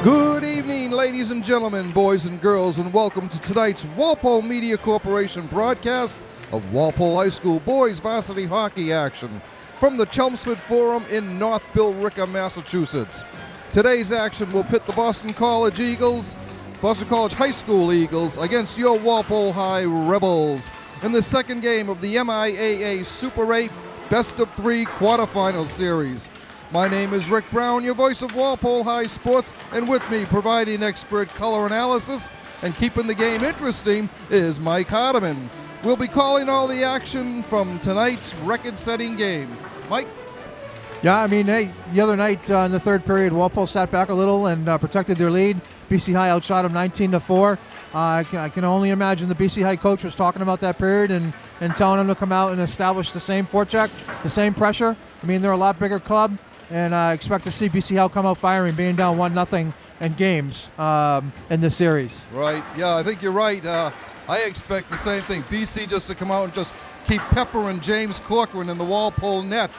Good evening, ladies and gentlemen, boys and girls, and welcome to tonight's Walpole Media Corporation broadcast of Walpole High School boys varsity hockey action from the Chelmsford Forum in North Billerica, Massachusetts. Today's action will pit the Boston College High School Eagles against your Walpole High Rebels in the second game of the MIAA Super 8 Best of 3 quarterfinal series. My name is Rick Brown, your voice of Walpole High Sports, and with me providing expert color analysis and keeping the game interesting is Mike Hardiman. We'll be calling all the action from tonight's record-setting game. Mike? Yeah, I mean, hey, the other night in the third period, Walpole sat back a little and protected their lead. BC High outshot them 19-4. I can only imagine the BC High coach was talking about that period and telling them to come out and establish the same forecheck, the same pressure. I mean, they're a lot bigger club. And I expect to see BC High come out firing, being down 1-0 in games in this series. Right. Yeah, I think you're right. I expect the same thing. BC just to come out and just keep peppering James Corcoran in the Walpole net.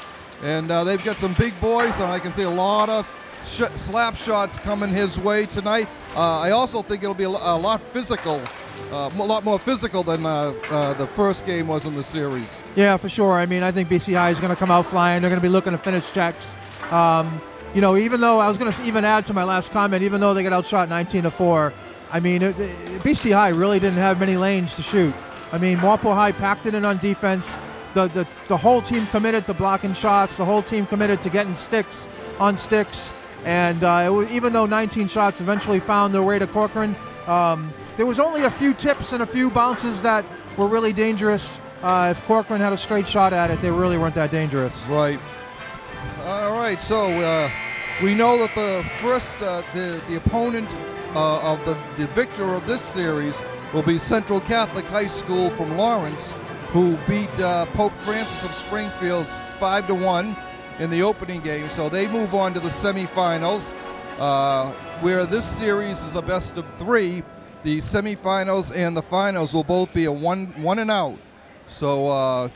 And they've got some big boys, and I can see a lot of slap shots coming his way tonight. I also think it'll be a lot physical. A lot more physical than the first game was in the series. Yeah, for sure. I mean, I think BC High is going to come out flying. They're going to be looking to finish checks. Even though I was going to even add to my last comment, even though they got outshot 19-4, I mean, BC High really didn't have many lanes to shoot. I mean, Walpole High packed it in on defense. The whole team committed to blocking shots. The whole team committed to getting sticks on sticks. And even though 19 shots eventually found their way to Corcoran, there was only a few tips and a few bounces that were really dangerous. If Corcoran had a straight shot at it, they really weren't that dangerous. Right. All right, so we know that the opponent of the victor of this series will be Central Catholic High School from Lawrence, who beat Pope Francis of Springfield 5-1 in the opening game. So they move on to the semifinals, where this series is a best of 3. The semifinals and the finals will both be a one and out. So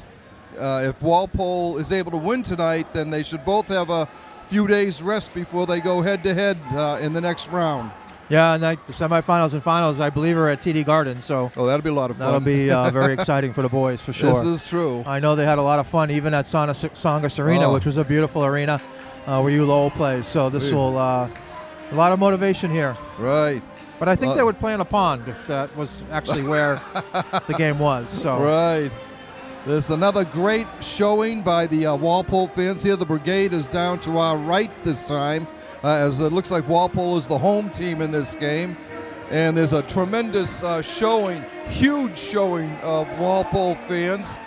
if Walpole is able to win tonight, then they should both have a few days rest before they go head-to-head in the next round. Yeah, and the semifinals and finals, I believe, are at TD Garden. So that'll be a lot of fun. That'll be very exciting for the boys, for sure. This is true. I know they had a lot of fun, even at Songus Arena, which was a beautiful arena where Lowell plays. So this will a lot of motivation here. Right. But I think they would play in a pond if that was actually where the game was. So right. There's another great showing by the Walpole fans here. The brigade is down to our right this time, as it looks like Walpole is the home team in this game. And there's a tremendous showing, huge showing of Walpole fans,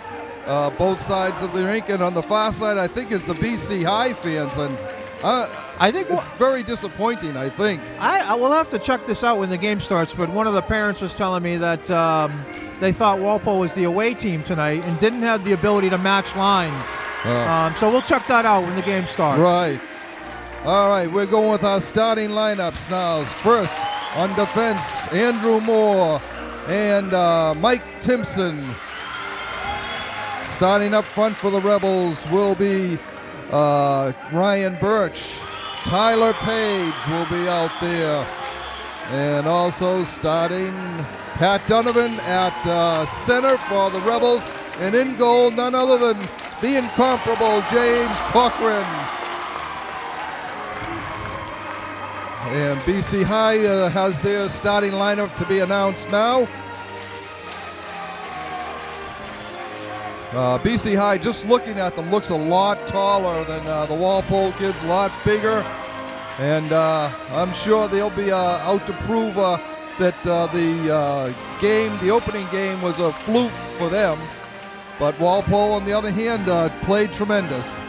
both sides of the rink. And on the far side, I think, is the BC High fans. And I think it's very disappointing, I think. I will have to check this out when the game starts, but one of the parents was telling me that they thought Walpole was the away team tonight and didn't have the ability to match lines. So we'll check that out when the game starts. Right. All right, we're going with our starting lineups now. First, on defense, Andrew Moore and Mike Timpson. Starting up front for the Rebels will be Ryan Birch. Tyler Page will be out there. And also starting Pat Donovan at center for the Rebels. And in goal, none other than the incomparable James Corcoran. And BC High has their starting lineup to be announced now. BC High, just looking at them, looks a lot taller than the Walpole kids, a lot bigger. And I'm sure they'll be out to prove that the opening game was a fluke for them. But Walpole, on the other hand, played tremendous.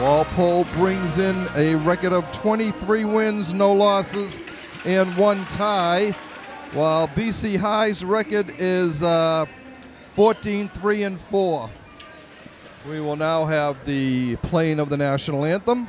Walpole brings in a record of 23 wins, no losses, and 1 tie. while BC High's record is 14-3-4. We will now have the playing of the national anthem.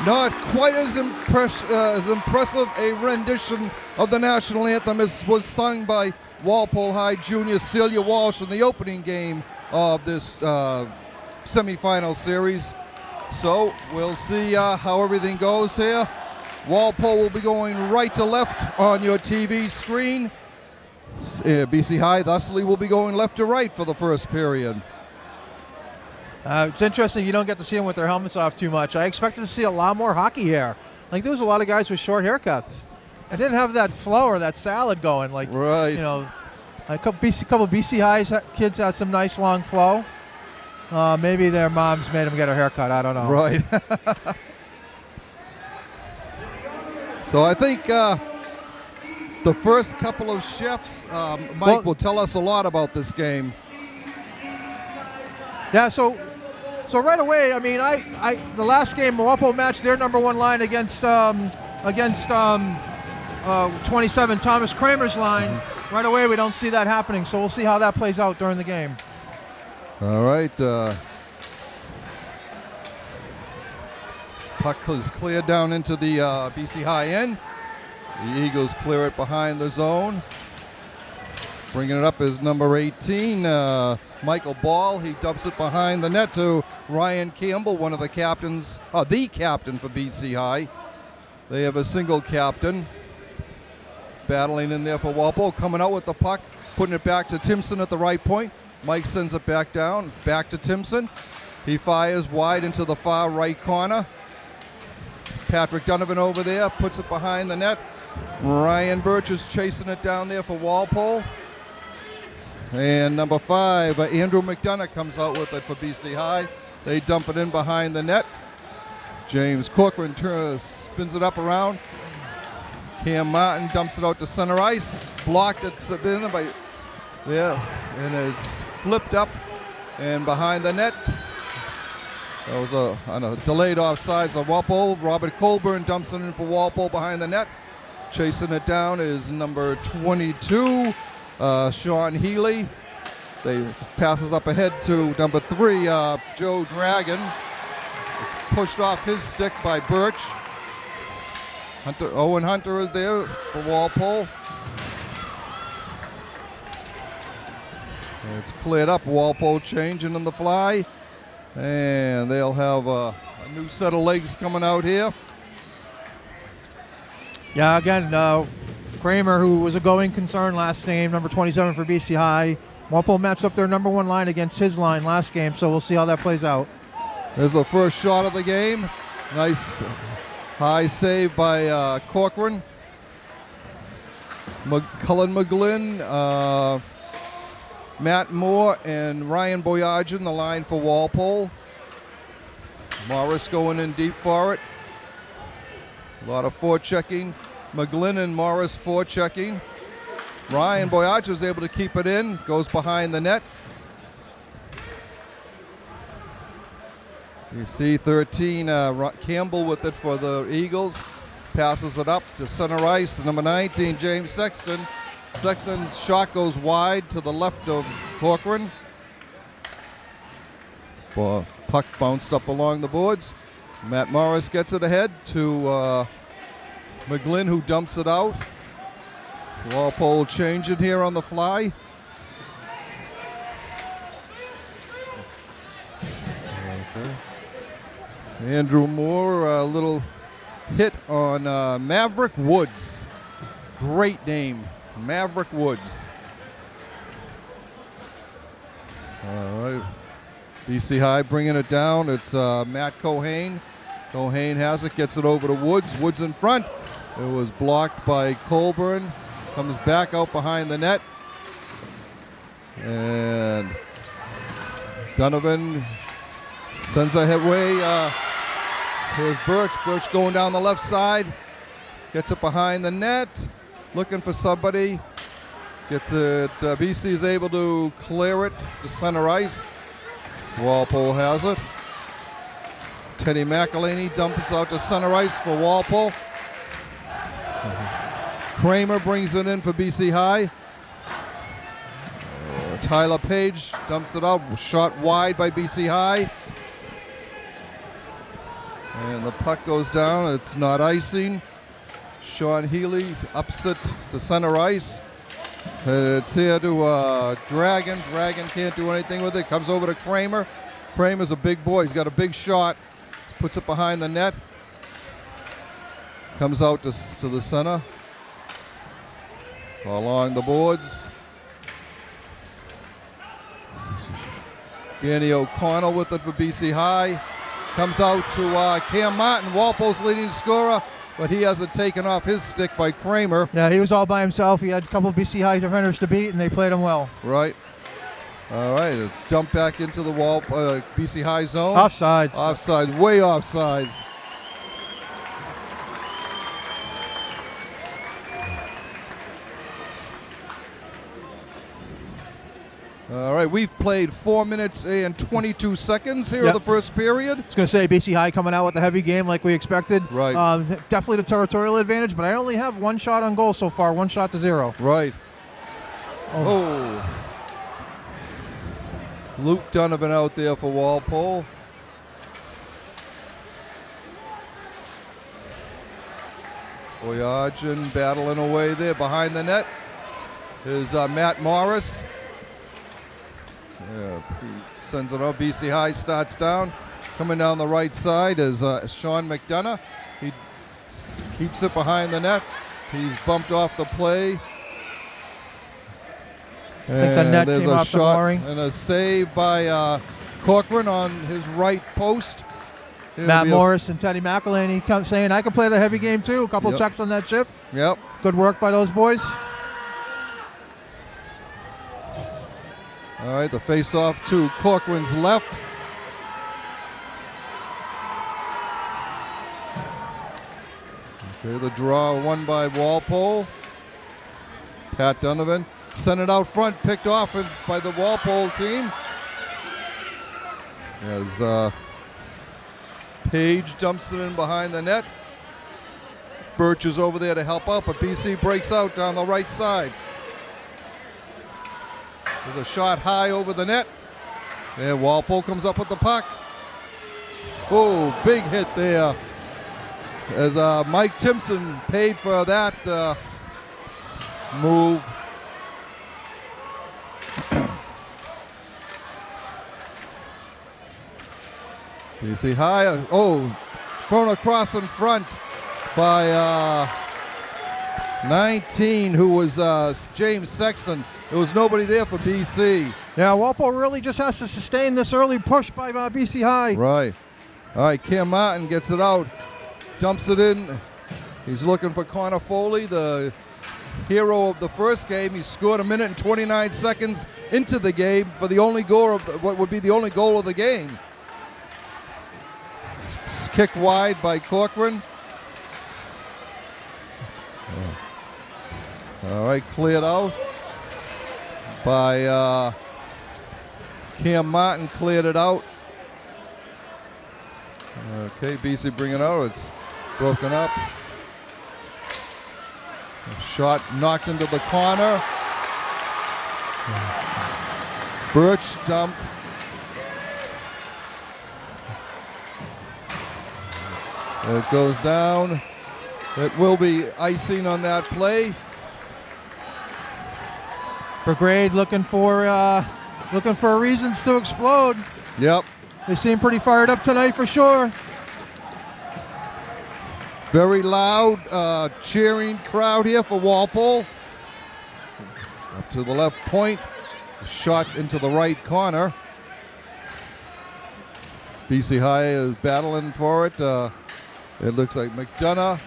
Not quite as impressive a rendition of the national anthem as was sung by Walpole High Junior Celia Walsh in the opening game of this semifinal series. So we'll see how everything goes here. Walpole will be going right to left on your TV screen. BC High thusly will be going left to right for the first period. It's interesting you don't get to see them with their helmets off too much. I expected to see a lot more hockey hair. Like, there was a lot of guys with short haircuts. I didn't have that flow or that salad going. Like, right. You know, a couple BC High's kids had some nice long flow. Maybe their moms made them get a haircut. I don't know. Right. So I think the first couple of shifts, Mike will tell us a lot about this game. Yeah, so right away, I mean, the last game, Walpole matched their number one line against 27 Thomas Kramer's line. Mm-hmm. Right away, we don't see that happening, so we'll see how that plays out during the game. All right. Puck is cleared down into the BC High end. The Eagles clear it behind the zone. Bringing it up is number 18, Michael Ball. He dumps it behind the net to Ryan Campbell, one of the captains, the captain for BC High. They have a single captain. Battling in there for Walpole, coming out with the puck, putting it back to Timpson at the right point. Mike sends it back down, back to Timpson. He fires wide into the far right corner. Patrick Donovan over there, puts it behind the net. Ryan Birch is chasing it down there for Walpole. And number 5, Andrew McDonough comes out with it for BC High. They dump it in behind the net. James Corcoran spins it up around. Cam Martin dumps it out to center ice. Blocked it by there, and it's flipped up and behind the net. That was on a delayed offsides on Walpole. Robert Colburn dumps it in for Walpole behind the net. Chasing it down is number 22, Sean Healy. They passes up ahead to number 3, Joe Dragon. It's pushed off his stick by Birch. Owen Hunter is there for Walpole. And it's cleared up. Walpole changing on the fly. And they'll have a new set of legs coming out here. Yeah, again, Kramer, who was a going concern last game, number 27 for BC High. Walpole matched up their number 1 line against his line last game, so we'll see how that plays out. There's the first shot of the game. Nice high save by Corcoran. Cullen McGlynn, Matt Moore, and Ryan Boyajian, the line for Walpole. Morris going in deep for it. A lot of forechecking. McGlynn and Morris forechecking. Ryan Boyajian is able to keep it in. Goes behind the net. You see 13, Campbell with it for the Eagles. passes it up to center ice to number 19, James Sexton. Sexton's shot goes wide to the left of Corcoran. Puck bounced up along the boards. Matt Morris gets it ahead to McGlynn, who dumps it out. Walpole changing here on the fly. Okay. Andrew Moore, a little hit on Maverick Woods. Great name, Maverick Woods. All right. BC High bringing it down. It's Matt Cohane. Cohane has it, gets it over to Woods. Woods in front. It was blocked by Colburn. Comes back out behind the net. And Donovan sends a headway. Here's Birch. Birch going down the left side. Gets it behind the net. Looking for somebody. Gets it. BC is able to clear it to center ice. Walpole has it. Teddy McElhaney dumps out to center ice for Walpole. Kramer brings it in for BC High. Tyler Page dumps it out. Shot wide by BC High. And the puck goes down. It's not icing. Sean Healy ups it to center ice. It's here to Dragon. Dragon can't do anything with it. Comes over to Kramer. Kramer's a big boy. He's got a big shot. Puts it behind the net. Comes out to the center. Along the boards. Danny O'Connell with it for BC High. Comes out to Cam Martin, Walpole's leading scorer, but he has it taken off his stick by Kramer. Yeah, he was all by himself. He had a couple of BC High defenders to beat, and they played him well. Right. All right, it's dumped back into the BC High zone. Offside. Offside, way offsides. All right, we've played 4 minutes and 22 seconds here in the first period. I was going to say BC High coming out with a heavy game like we expected. Right. Definitely the territorial advantage, but I only have one shot on goal so far, 1 shot to 0. Right. Oh. Luke Donovan out there for Walpole. Boyajian battling away there behind the net is Matt Morris. Yeah, he sends it out. BC High starts down. Coming down the right side is Sean McDonough. He keeps it behind the net. He's bumped off the play. I think the net there's came a off the shot mooring. and a save by Corcoran on his right post. Matt Morris and Teddy McElhaney saying, I can play the heavy game too. A couple checks on that shift. Yep. Good work by those boys. All right, the face-off to Corcoran's left. Okay, the draw won by Walpole. Pat Donovan sent it out front, picked off by the Walpole team. As Page dumps it in behind the net. Birch is over there to help out, but BC breaks out down the right side. There's a shot high over the net. And Walpole comes up with the puck. Oh, big hit there. As Mike Timpson paid for that move. BC High. Thrown across in front by 19, who was James Sexton. There was nobody there for BC. Yeah, Walpole really just has to sustain this early push by BC High. Right. All right, Cam Martin gets it out, dumps it in. He's looking for Connor Foley, the hero of the first game. He scored 1 minute and 29 seconds into the game for the only goal of what would be the only goal of the game. It's kicked wide by Corcoran. All right, cleared out by Cam Martin, cleared it out. Okay, BC bring it out. It's broken up. A shot knocked into the corner. Birch dumped. It goes down. It will be icing on that play. Brigade looking for reasons to explode. Yep. They seem pretty fired up tonight for sure. Very loud cheering crowd here for Walpole. Up to the left point. Shot into the right corner. BC High is battling for it. It looks like McDonough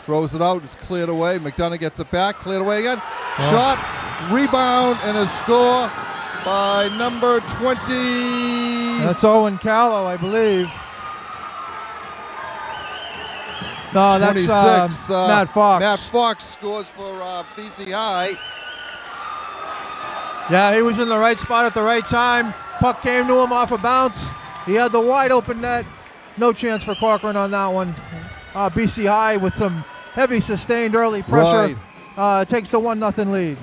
throws it out. It's cleared away. McDonough gets it back. Cleared away again. Yeah. Shot, rebound, and a score by number 20. That's Owen Callow, I believe. No, 26. That's Matt Fox. Matt Fox scores for BC High. Yeah, he was in the right spot at the right time. Puck came to him off a bounce. He had the wide open net. No chance for Corcoran on that one. BC High with some heavy sustained early pressure takes the 1-0 lead.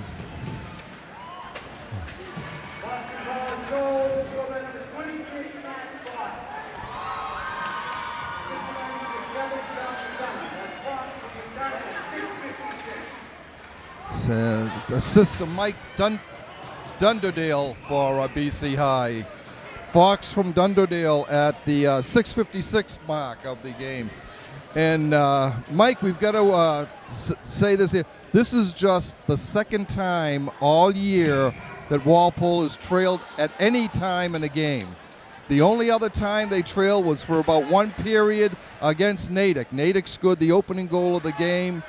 Assist to Mike Dunderdale for BC High. Fox from Dunderdale at the 6:56 mark of the game. And Mike, we've got to say this here. This is just the second time all year that Walpole has trailed at any time in a game. The only other time they trailed was for about one period against Natick. Natick scored the opening goal of the game,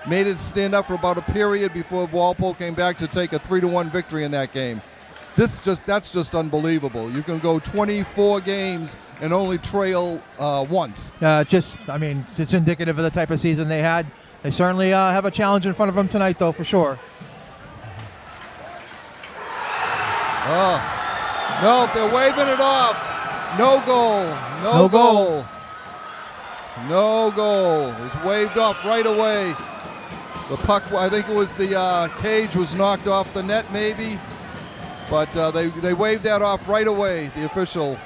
made it stand up for about a period before Walpole came back to take a 3-1 victory in that game. That's just unbelievable. You can go 24 games and only trail once. It's indicative of the type of season they had. They certainly have a challenge in front of them tonight, though, for sure. Oh, no, they're waving it off. No goal. No goal. No goal. It was waved off right away. The puck, I think it was the cage was knocked off the net maybe, but they waved that off right away, the official.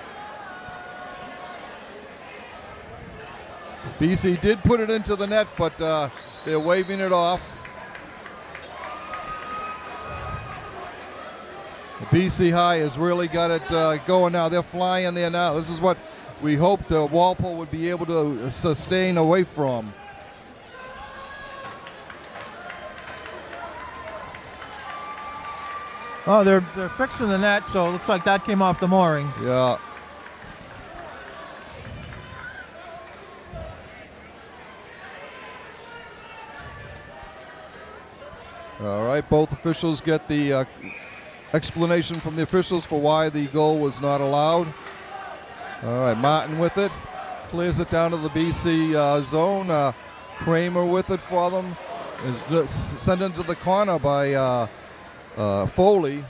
BC did put it into the net, but they're waving it off. BC High has really got it going now. They're flying there now. This is what we hoped Walpole would be able to sustain away from. Oh, they're fixing the net, so it looks like that came off the mooring. Yeah. All right, both officials get the explanation from the officials for why the goal was not allowed. All right, Martin with it. Clears it down to the BC zone. Kramer with it for them. Is sent into the corner by Foley.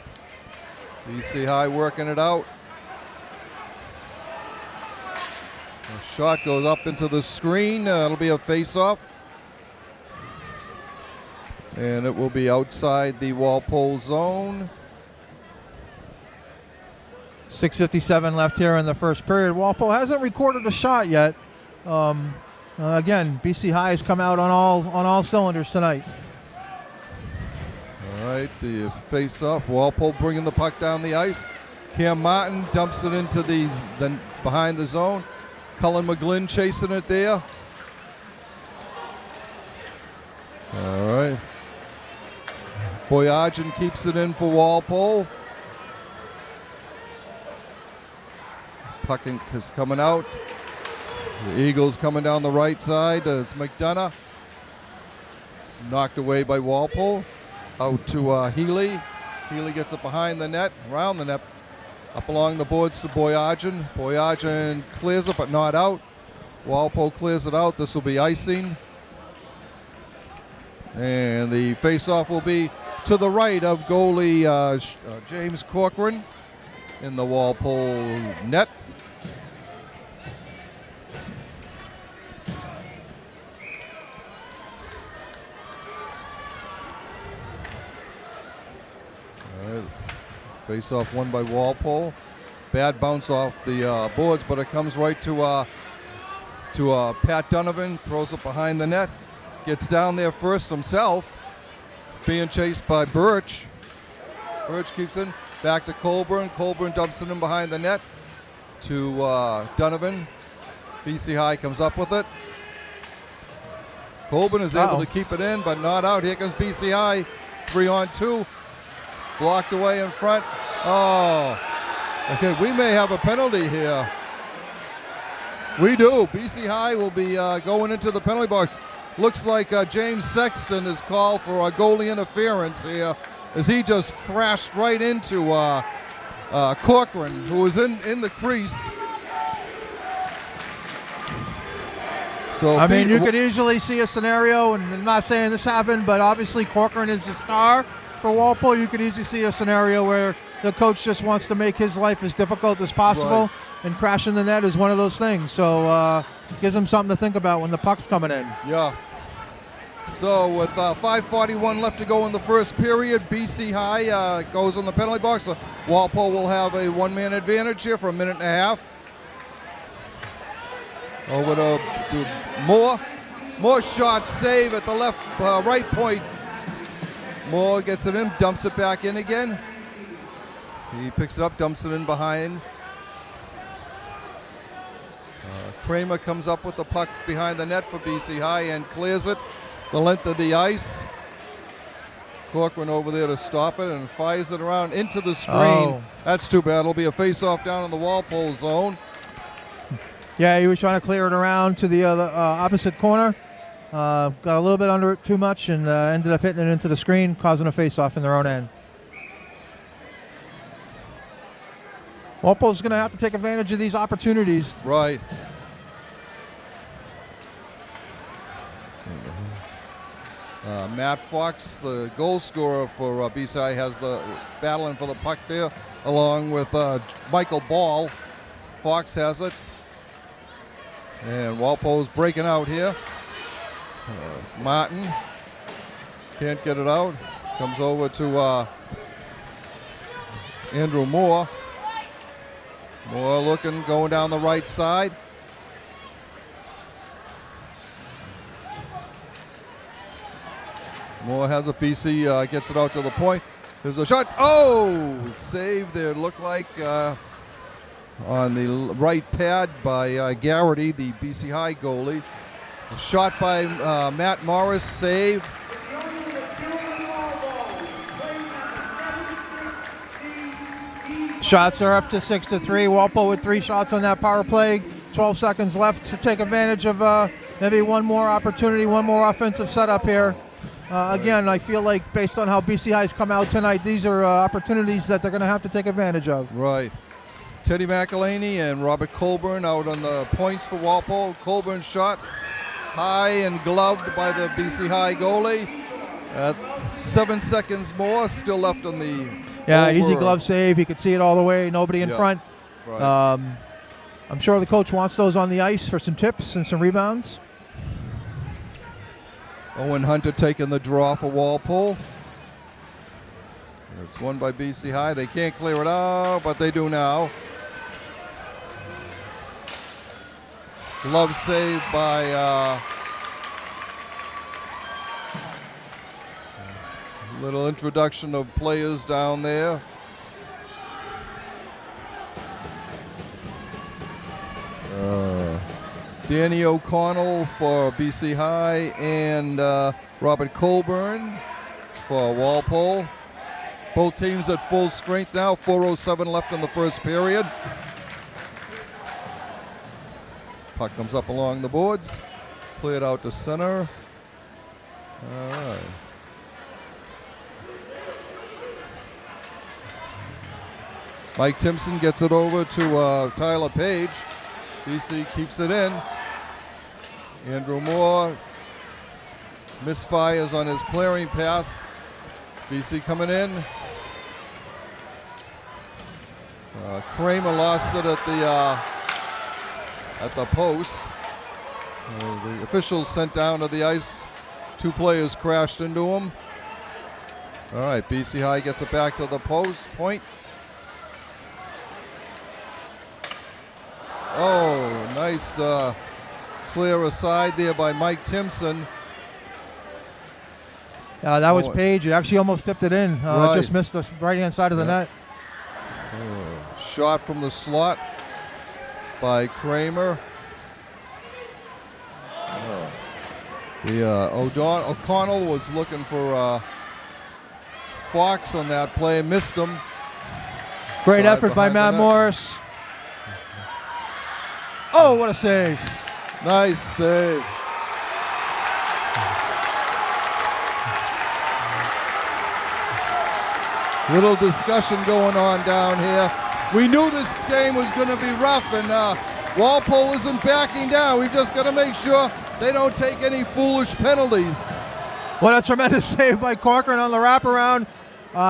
BC High working it out. The shot goes up into the screen. It'll be a face-off. And it will be outside the Walpole zone. 6:57 left here in the first period. Walpole hasn't recorded a shot yet. Again, BC High has come out on all cylinders tonight. All right, the face-off. Walpole bringing the puck down the ice. Cam Martin dumps it into the behind the zone. Cullen McGlynn chasing it there. All right. Boyajian keeps it in for Walpole. Puck is coming out. The Eagles coming down the right side. It's McDonough. It's knocked away by Walpole. Out to Healy. Healy gets it behind the net, around the net, up along the boards to Boyajian. Boyajian clears it, but not out. Walpole clears it out. This will be icing. And the face-off will be to the right of goalie James Corcoran in the Walpole net. Face off won by Walpole. Bad bounce off the boards, but it comes right to Pat Donovan. Throws it behind the net. Gets down there first himself. Being chased by Birch. Birch keeps in. Back to Colburn. Colburn dumps it in behind the net to Donovan. BC High comes up with it. Colburn is able to keep it in, but not out. Here comes BC High. 3-on-2. Blocked away in front. Oh. Okay, we may have a penalty here. We do. BC High will be going into the penalty box. Looks like James Sexton is called for a goalie interference here as he just crashed right into Corcoran, who was in the crease. So I mean, you could easily see a scenario, and I'm not saying this happened, but obviously Corcoran is the star for Walpole. You could easily see a scenario where the coach just wants to make his life as difficult as possible, and crashing the net is one of those things. So gives him something to think about when the puck's coming in. Yeah. So with 5:41 left to go in the first period, BC High goes on the penalty box. So Walpole will have a one-man advantage here for a minute and a half. Over to Moore. Moore shot save at the left right point. Moore gets it in, dumps it back in again. He picks it up, dumps it in behind. Kramer comes up with the puck behind the net for BC High and clears it the length of the ice. Corcoran over there to stop it and fires it around into the screen. Oh. That's too bad. It'll be a face-off down in the Walpole zone. Yeah, he was trying to clear it around to the other opposite corner. Got a little bit under it too much and ended up hitting it into the screen, causing a face-off in their own end. Walpole's going to have to take advantage of these opportunities. Right. Matt Fox, the goal scorer for BC, has the battling for the puck there, along with Michael Ball. Fox has it. And Walpole's breaking out here. Martin can't get it out. Comes over to Andrew Moore. Moore looking, going down the right side. Moore has a BC, gets it out to the point. There's a shot. Oh, save there. Looked like on the right pad by Garrity, the BC High goalie. A shot by Matt Morris, save. Shots are up to 6-3. Walpole with 3 shots on that power play. 12 seconds left to take advantage of maybe one more opportunity, one more offensive setup here. Again, I feel like based on how BC High's come out tonight, these are opportunities that they're going to have to take advantage of. Right. Teddy McElhaney and Robert Colburn out on the points for Walpole. Colburn shot high and gloved by the BC High goalie. 7 seconds more still left on the easy glove save. He could see it all the way. Nobody in front. Right. I'm sure the coach wants those on the ice for some tips and some rebounds. Owen Hunter taking the draw for Walpole. It's won by BC High. They can't clear it out, but they do now. Glove save by little introduction of players down there. Danny O'Connell for BC High and Robert Colburn for Walpole. Both teams at full strength now. 4:07 left in the first period. Puck comes up along the boards. Cleared out to center. All right. Mike Timpson gets it over to Tyler Page. BC keeps it in. Andrew Moore misfires on his clearing pass. BC coming in. Kramer lost it at the post. The officials sent down to the ice. 2 players crashed into him. All right, BC High gets it back to the point. Oh, nice clear aside there by Mike Timpson. That was Page. He actually almost tipped it in. Right. Just missed the right-hand side of the net. Shot from the slot by Kramer. O'Connell was looking for Fox on that play, missed him. Great effort by Matt Morris. Oh, what a save. Nice save. Little discussion going on down here. We knew this game was going to be rough, and Walpole isn't backing down. We've just got to make sure they don't take any foolish penalties. What a tremendous save by Corcoran on the wraparound.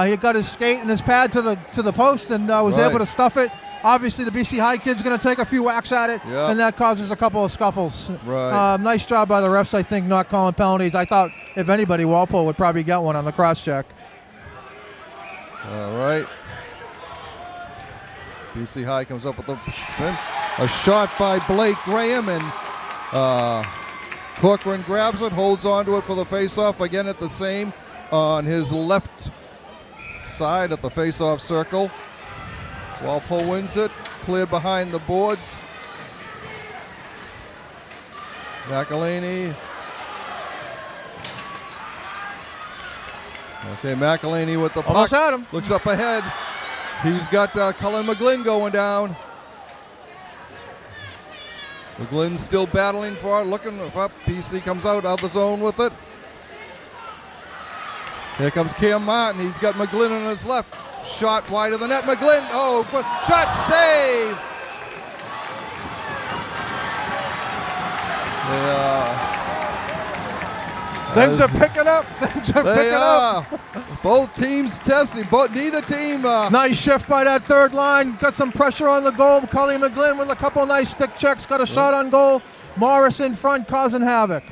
He got his skate and his pad to the post and was able to stuff it. Obviously, the BC High kid's going to take a few whacks at it, and that causes a couple of scuffles. Right. Nice job by the refs, I think, not calling penalties. I thought, if anybody, Walpole would probably get one on the cross-check. All right. BC High comes up with a shot by Blake Graham, and Corcoran grabs it, holds on to it for the face-off. Again at the same on his left side at the face-off circle. Walpole wins it, cleared behind the boards. McElhaney. Okay, McElhaney with the puck. Almost had him. Looks up ahead. He's got Cullen McGlynn going down. McGlynn's still battling for it, looking up. PC comes out of the zone with it. Here comes Cam Martin. He's got McGlynn on his left. Shot wide of the net. McGlynn. Oh, shot save. Things are picking up. Things are picking up. Both teams testing. Neither team. Nice shift by that third line. Got some pressure on the goal. Cully McGlynn with a couple of nice stick checks. Got a shot on goal. Morris in front causing havoc.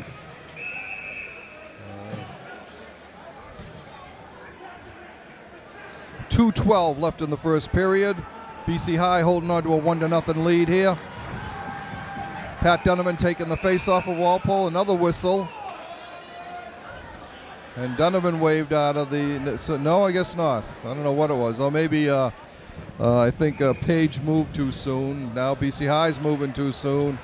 .212 left in the first period. BC High holding on to a 1-0 lead here. Pat Donovan taking the face off of Walpole. Another whistle. And Donovan waved out of the. So no, I guess not. I don't know what it was. Oh, maybe I think Page moved too soon. Now BC High's moving too soon.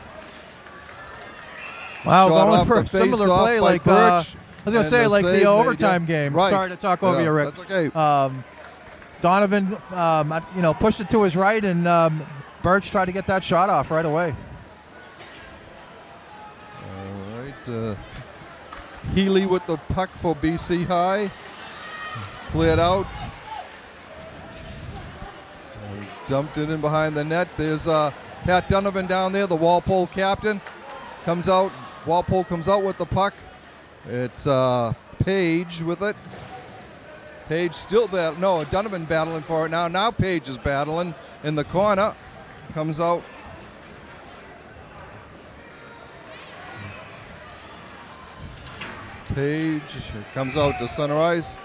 Wow, Shot going off for the a similar face-off play by like Birch, I was gonna say like the overtime game. Right. Sorry to talk over you, Rick. That's okay. Donovan, pushed it to his right, and Birch tried to get that shot off right away. All right. Healy with the puck for BC High. It's cleared out. He's dumped it in behind the net. There's Pat Donovan down there, the Walpole captain. Comes out. Walpole comes out with the puck. It's Page with it. Page still battling. No, Donovan battling for it now. Now Page is battling in the corner. Comes out. Page comes out to center ice.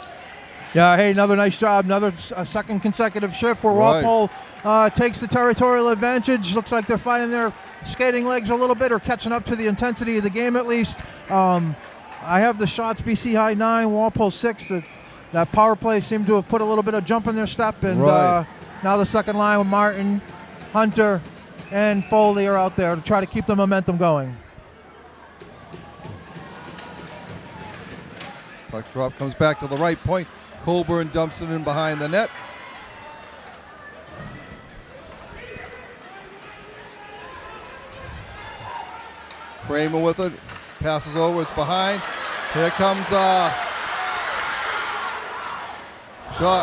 Yeah, hey, another nice job. Another second consecutive shift where Walpole takes the territorial advantage. Looks like they're finding their skating legs a little bit or catching up to the intensity of the game at least. I have the shots, BC High 9, Walpole 6. That power play seemed to have put a little bit of jump in their step. And now the second line with Martin, Hunter, and Foley are out there to try to keep the momentum going. Puck drop comes back to the right point. Colburn dumps it in behind the net. Kramer with it. Passes over. It's behind. Here comes shot.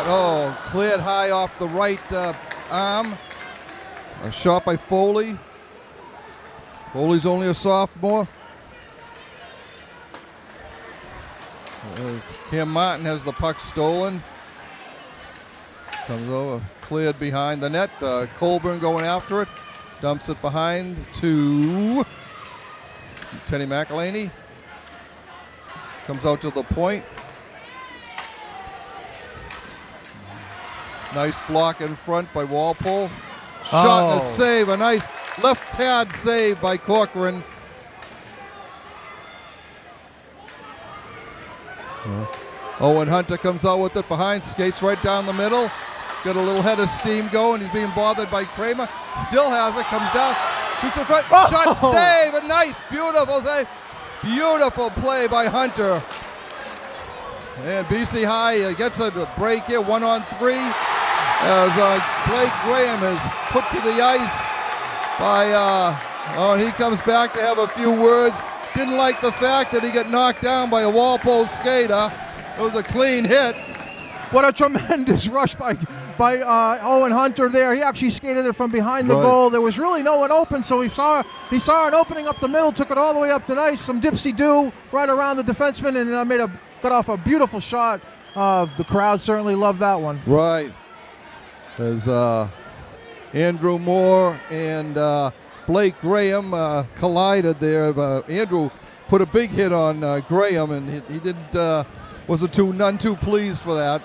Oh, cleared high off the right arm. A shot by Foley. Foley's only a sophomore. Cam Martin has the puck stolen. Comes over, cleared behind the net. Colburn going after it. Dumps it behind to Teddy McElhaney. Comes out to the point. Nice block in front by Walpole. Shot and a save. A nice left pad save by Corcoran. Owen Hunter comes out with it behind, skates right down the middle. Got a little head of steam going. He's being bothered by Kramer. Still has it, comes down, shoots in front, shot, save, a nice, beautiful save. Beautiful play by Hunter. And BC High gets a break here, 1-on-3. As Blake Graham is put to the ice by, he comes back to have a few words. Didn't like the fact that he got knocked down by a Walpole skater. It was a clean hit. What a tremendous rush by Owen Hunter there. He actually skated it from behind the goal. There was really no one open, so he saw an opening up the middle, took it all the way up the ice. Some dipsy-do right around the defenseman, and got off a beautiful shot. The crowd certainly loved that one. Right. As Andrew Moore and Blake Graham collided there. Andrew put a big hit on Graham, and he didn't wasn't none too pleased for that.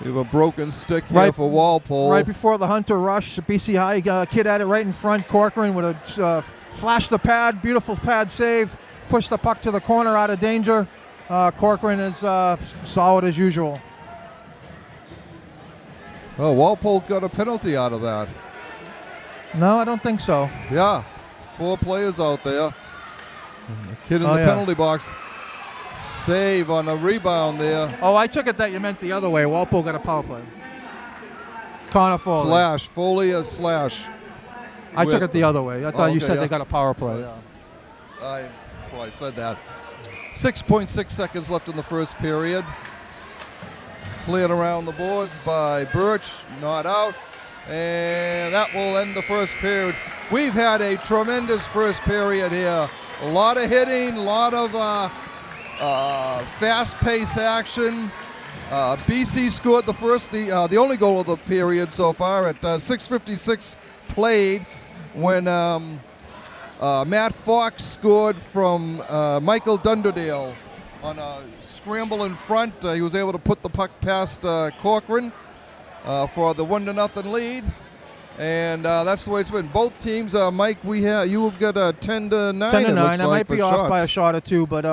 We have a broken stick here for Walpole. Right before the Hunter rush, BC High kid at it right in front. Corcoran would have flashed the pad, beautiful pad save, pushed the puck to the corner out of danger. Corcoran is solid as usual. Oh, Walpole got a penalty out of that. No, I don't think so. Yeah, 4 players out there. A kid in the penalty box. Save on a rebound there. Oh, I took it that you meant the other way. Walpole got a power play. Connor Foley. Slash. Foley a slash. I took it the other way. I thought you said they got a power play. I said that. 6.6 seconds left in the first period. Cleared around the boards by Birch. Not out. And that will end the first period. We've had a tremendous first period here. A lot of hitting, a lot of fast-paced action. BC scored the only goal of the period so far at 6:56 played when Matt Fox scored from Michael Dunderdale on a scramble in front. He was able to put the puck past Corcoran for the 1-0 lead. And that's the way it's been. Both teams, Mike, you've got a 10-9. 10-9. I might be off shots. by a shot or two, but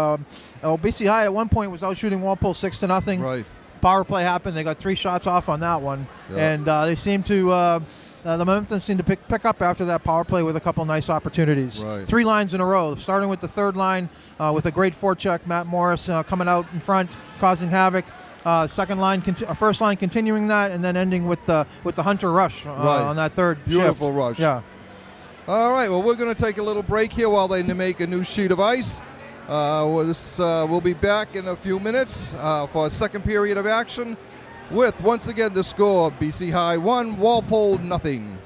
BC High at one point was out shooting Walpole 6-0. Right. Power play happened. They got 3 shots off on that one, and they seemed to the momentum seemed to pick up after that power play with a couple nice opportunities. Right. 3 lines in a row, starting with the third line with a great forecheck. Matt Morris coming out in front, causing havoc. First line continuing that, and then ending with the Hunter rush on that third Beautiful shift. rush. Yeah. All right, well, we're going to take a little break here while they make a new sheet of ice. We'll be back in a few minutes for a second period of action with, once again, the score, BC High 1, Walpole 0.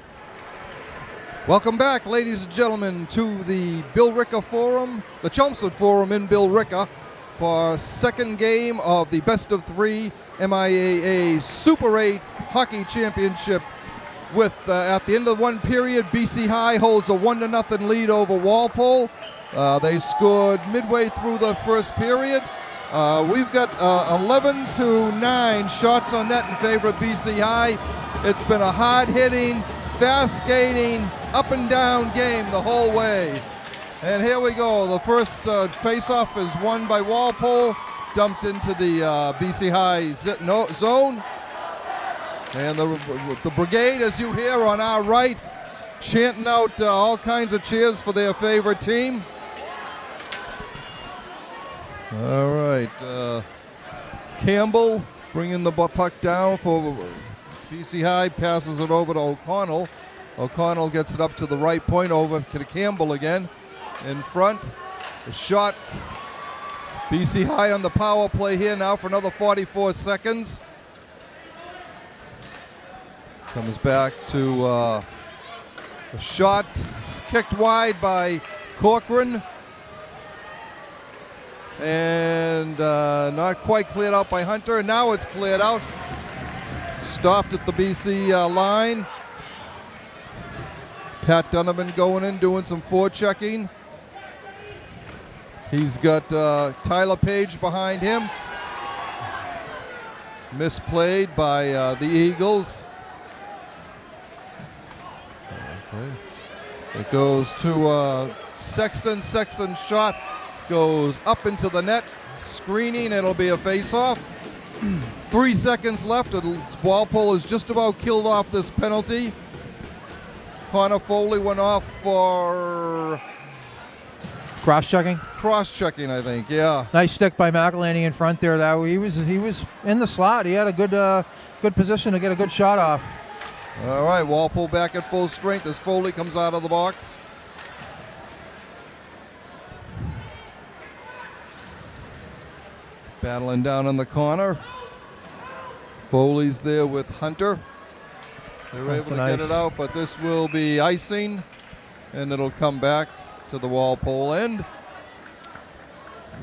Welcome back, ladies and gentlemen, to the Billerica Forum, the Chelmsford Forum in Billerica, for second game of the best of 3 MIAA Super 8 Hockey Championship. With at the end of one period, BC High holds a 1-0 lead over Walpole. They scored midway through the first period. We've got 11-9 shots on net in favor of BC High. It's been a hard-hitting, fast-skating, up-and-down game the whole way. And here we go. The first face-off is won by Walpole, dumped into the BC High zone. And the brigade, as you hear on our right, chanting out all kinds of cheers for their favorite team. All right. Campbell bringing the puck down for BC High, passes it over to O'Connell. O'Connell gets it up to the right point, over to Campbell again. In front, the shot. BC High on the power play here now for another 44 seconds. Comes back to a shot. It's kicked wide by Corcoran. And not quite cleared out by Hunter. And now it's cleared out. Stopped at the BC line. Pat Donovan going in, doing some forechecking. He's got Tyler Page behind him. Misplayed by the Eagles. Okay. It goes to Sexton. Sexton's shot goes up into the net. Screening. It'll be a face-off. 3 seconds left. Walpole has just about killed off this penalty. Connor Foley went off for Cross-checking. cross-checking, I think. Yeah. Nice stick by McElhaney in front there. That he was in the slot. He had a good position to get a good shot off. All right, Walpole back at full strength as Foley comes out of the box. Battling down in the corner. Foley's there with Hunter. They're able to get it out, but this will be icing, and it'll come back to the Walpole end.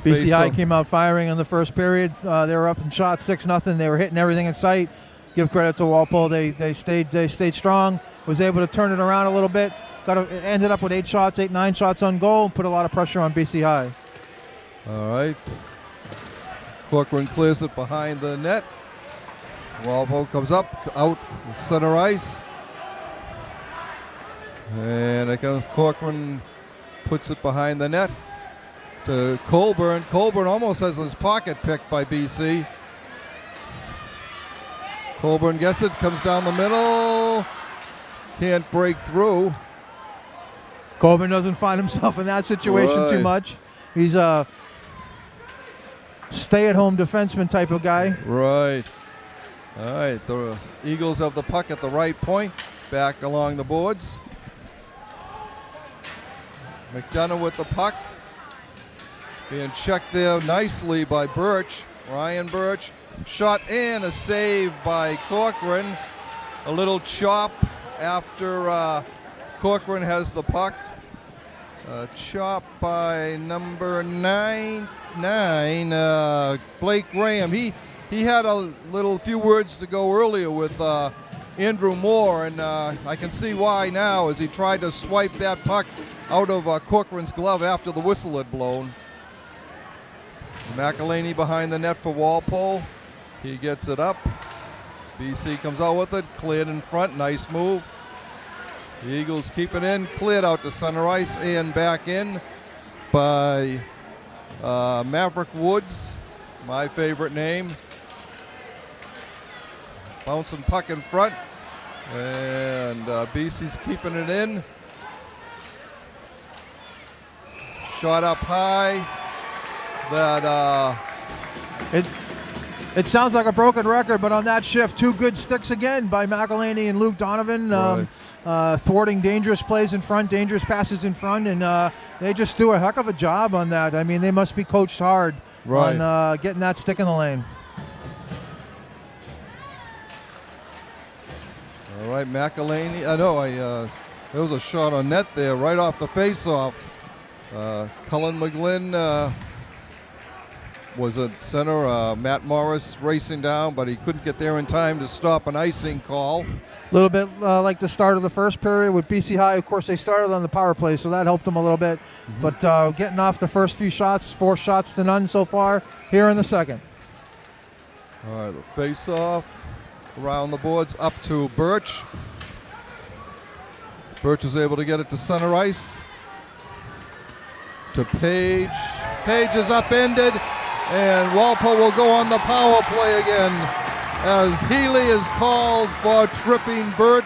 BC High came out firing in the first period. They were up in shots 6-0. They were hitting everything in sight. Give credit to Walpole. They stayed strong. Was able to turn it around a little bit. Ended up with 9 shots on goal. Put a lot of pressure on BC High. All right. Corcoran clears it behind the net. Walpole comes up, out, center ice. And it goes, Corcoran puts it behind the net to Colburn. Colburn almost has his pocket picked by BC. Colburn gets it, comes down the middle, can't break through. Colburn doesn't find himself in that situation too much. He's a stay-at-home defenseman type of guy. Right. All right, the Eagles have the puck at the right point, back along the boards. McDonough with the puck. Being checked there nicely by Birch. Ryan Birch. Shot and a save by Corcoran. A little chop after Corcoran has the puck. Chop by number 9, Blake Graham. He had a few words to go earlier with Andrew Moore, and I can see why now as he tried to swipe that puck out of Corcoran's glove after the whistle had blown. McElhaney behind the net for Walpole. He gets it up. BC comes out with it, cleared in front, nice move. The Eagles keep it in, cleared out to center ice and back in by Maverick Woods, my favorite name. Bouncing puck in front, and BC's keeping it in. Shot up high. It sounds like a broken record, but on that shift, 2 good sticks again by McElhaney and Luke Donovan, thwarting dangerous plays in front, dangerous passes in front, and they just do a heck of a job on that. I mean, they must be coached hard on getting that stick in the lane. All right, McElhaney. There was a shot on net there, right off the face-off. Cullen McGlynn was at center. Matt Morris racing down, but he couldn't get there in time to stop an icing call. A little bit like the start of the first period with BC High. Of course, they started on the power play, so that helped them a little bit. Mm-hmm. But getting off the first few shots, 4 shots to none so far here in the second. All right, the face-off. Around the boards, up to Birch. Birch is able to get it to center ice. To Page. Page is upended, and Walpole will go on the power play again as Healy is called for tripping Birch.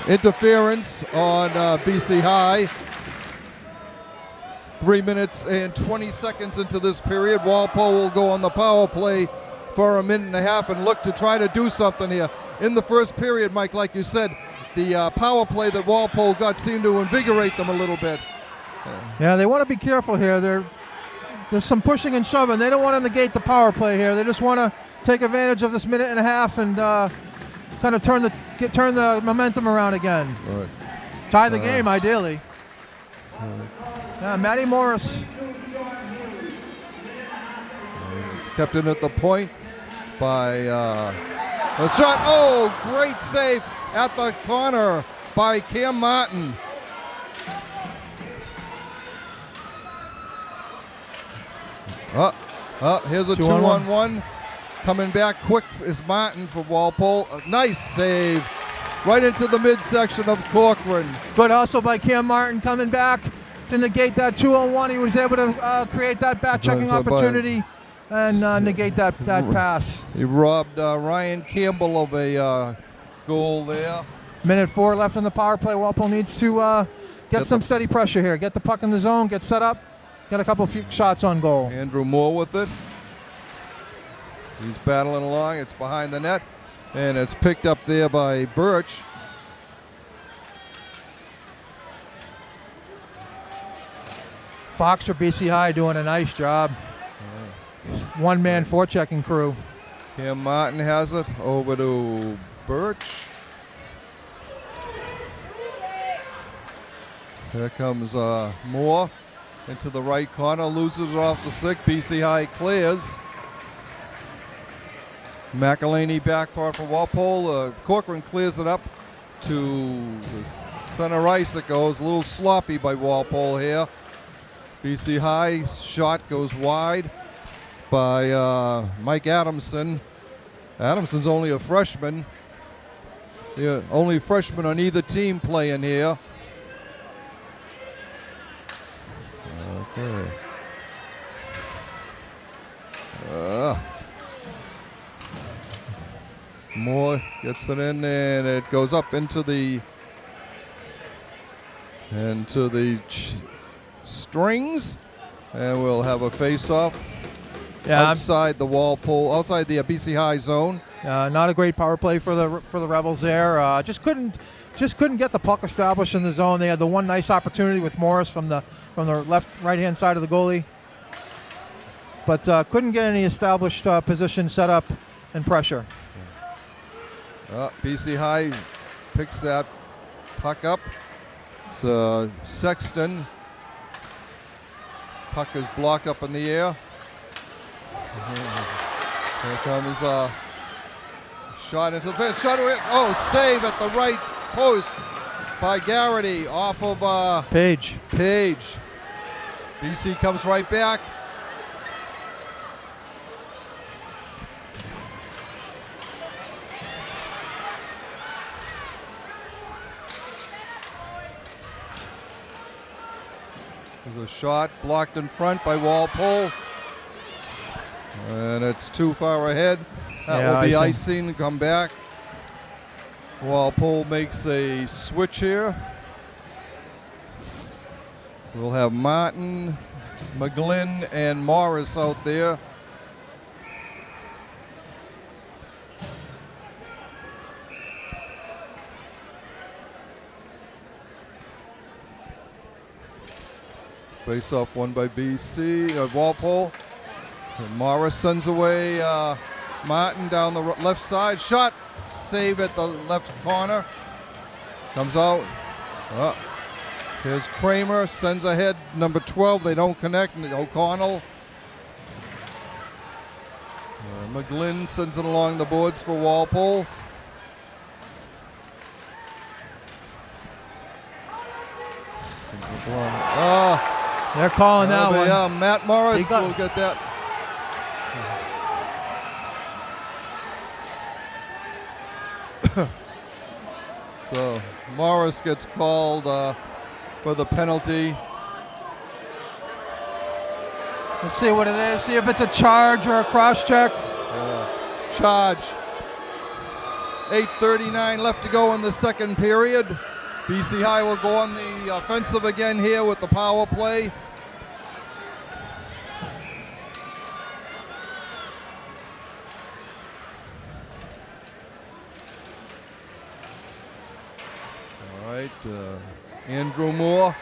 Interference on BC High. 3 minutes and 20 seconds into this period. Walpole will go on the power play for 1.5 minutes and look to try to do something here. In the first period, Mike, like you said, the power play that Walpole got seemed to invigorate them a little bit. Yeah, they want to be careful here. There's some pushing and shoving. They don't want to negate the power play here. They just want to take advantage of this 1.5 minutes and kind of turn the momentum around again. Right. Tie the game, ideally. Yeah, Matty Morris. Kept in at the point by a shot. Oh, great save at the corner by Cam Martin. Here's a 2-on-1. Coming back quick is Martin for Walpole. A nice save right into the midsection of Corcoran. Good hustle by Cam Martin coming back to negate that 2-on-1. He was able to create that back-checking opportunity and negate that pass. He robbed Ryan Campbell of a goal there. Minute 4 left in the power play. Walpole needs to get some steady pressure here. Get the puck in the zone, get set up, get a couple few shots on goal. Andrew Moore with it. He's battling along. It's behind the net, and it's picked up there by Birch. Fox for BC High doing a nice job. One-man forechecking crew. Cam Martin has it over to Birch. Here comes Moore into the right corner, loses it off the stick. BC High clears. McElhaney back for Walpole. Corcoran clears it up to the center ice. It goes a little sloppy by Walpole here. BC High shot goes wide by Mike Adamson. Adamson's only a freshman. Yeah, only freshman on either team playing here. Okay. Moore gets it in, and it goes up into the strings, and we'll have a face-off outside the Walpole, outside the BC High zone. Not a great power play for the Rebels there. Just couldn't get the puck established in the zone. They had the one nice opportunity with Morris from the right-hand side of the goalie, but couldn't get any established position set up and pressure. BC High picks that puck up. It's Sexton. Puck is blocked up in the air. Here comes shot into the bench. Shot away. Oh, save at the right post by Garrity off of Page. BC comes right back. There's a shot blocked in front by Walpole. And it's too far ahead. That will be icing. Come back. Walpole makes a switch here. We'll have Martin, McGlynn, and Morris out there. Face off one by BC, Walpole. And Morris sends away Martin down the left side. Shot, save at the left corner. Comes out. Here's Kramer, sends ahead number 12. They don't connect. O'Connell. McGlynn sends it along the boards for Walpole. They're calling that one. Yeah, Matt Morris will get that. So Morris gets called for the penalty. Let's see what it is. See if it's a charge or a cross check. Charge. 8:39 left to go in the second period. BC High will go on the offensive again here with the power play. All right, Andrew Moore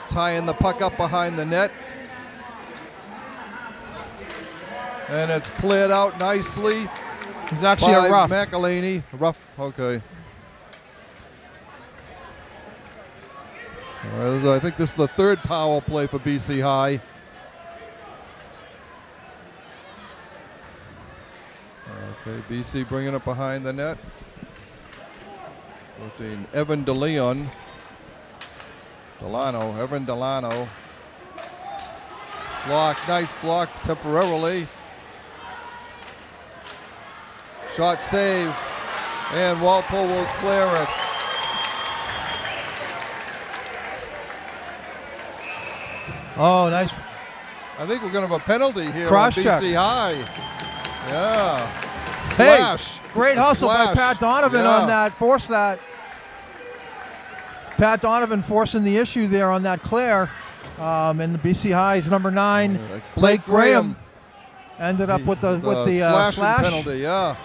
tying the puck up behind the net. And it's cleared out nicely. It's actually by a rough. McElhaney. Rough, okay. I think this is the third power play for BC High. Okay, BC bringing it behind the net. Evan Evan Delano. Block, nice block temporarily. Shot save, and Walpole will clear it. Oh, nice. I think we're going to have a penalty here Cross on check. BC High. Yeah. Slash. Hey, great hustle by Pat Donovan on that. Force that. Pat Donovan forcing the issue there on that clear. And the BC High's number 9, Blake Graham, ended up with the slash penalty. Yeah.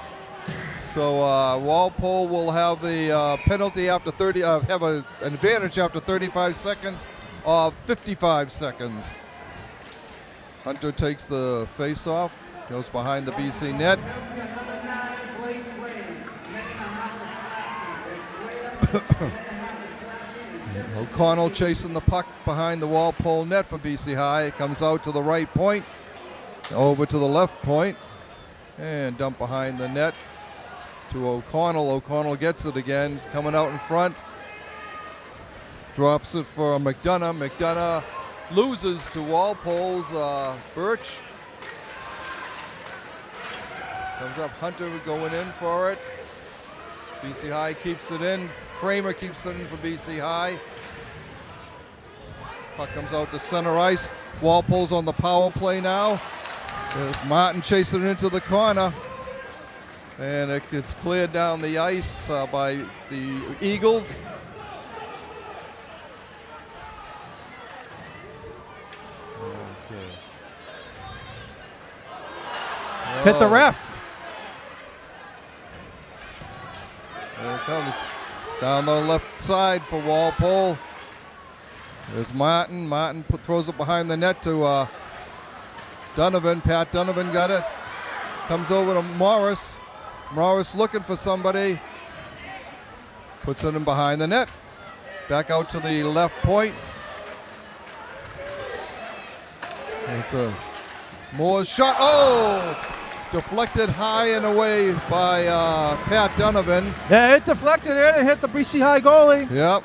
So Walpole will have the penalty after 30. Have an advantage after 35 seconds of 55 seconds. Hunter takes the face-off, goes behind the BC net. O'Connell chasing the puck behind the Walpole net for BC High. It comes out to the right point, over to the left point, and dump behind the net to O'Connell. O'Connell gets it again. He's coming out in front. Drops it for McDonough. McDonough loses to Walpole's Birch. Comes up Hunter going in for it. BC High keeps it in. Kramer keeps it in for BC High. Puck comes out to center ice. Walpole's on the power play now. There's Martin chasing it into the corner. And it gets cleared down the ice by the Eagles. Okay. Hit the ref. There it comes. Down the left side for Walpole. There's Martin. Martin throws it behind the net to Donovan. Pat Donovan got it. Comes over to Morris. Morris looking for somebody. Puts it in behind the net. Back out to the left point. It's a Moore's shot. Oh! Deflected high and away by Pat Donovan. Yeah, it deflected in and hit the BC High goalie. Yep.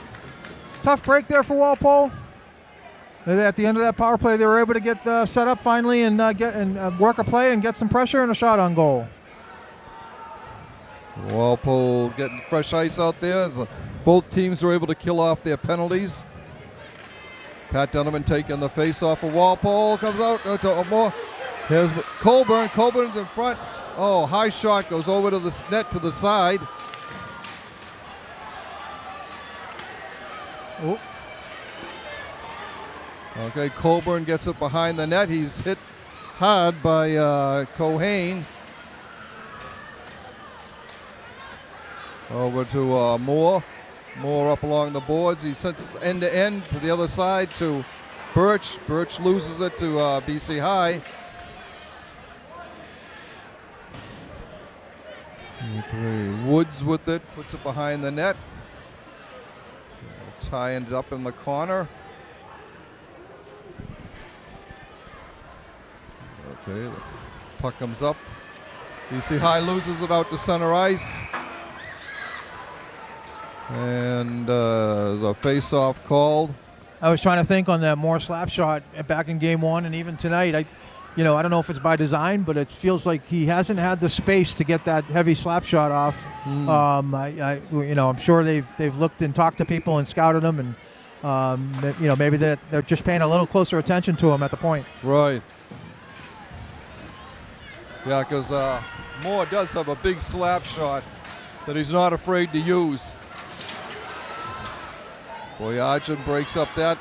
Tough break there for Walpole. And at the end of that power play, they were able to get set up finally and work a play and get some pressure and a shot on goal. Walpole getting fresh ice out there. So both teams were able to kill off their penalties. Pat Donovan taking the face off of Walpole. Comes out to more. Here's Colburn. Colburn's in front. Oh, high shot goes over to the net to the side. Oh. Okay, Colburn gets it behind the net. He's hit hard by Cohane. Over to Moore. Moore up along the boards. He sends end to end to the other side to Birch. Birch loses it to BC High. Woods with it, puts it behind the net. Ty ended up in the corner. Okay, the puck comes up. BC High loses it out to center ice. And there's a face-off called. I was trying to think on that Moore slap shot back in game 1 and even tonight. I don't know if it's by design, but it feels like he hasn't had the space to get that heavy slap shot off. I'm sure they've looked and talked to people and scouted him, and maybe they're just paying a little closer attention to him at the point. Right. Yeah, because Moore does have a big slap shot that he's not afraid to use. Boyadjian breaks up that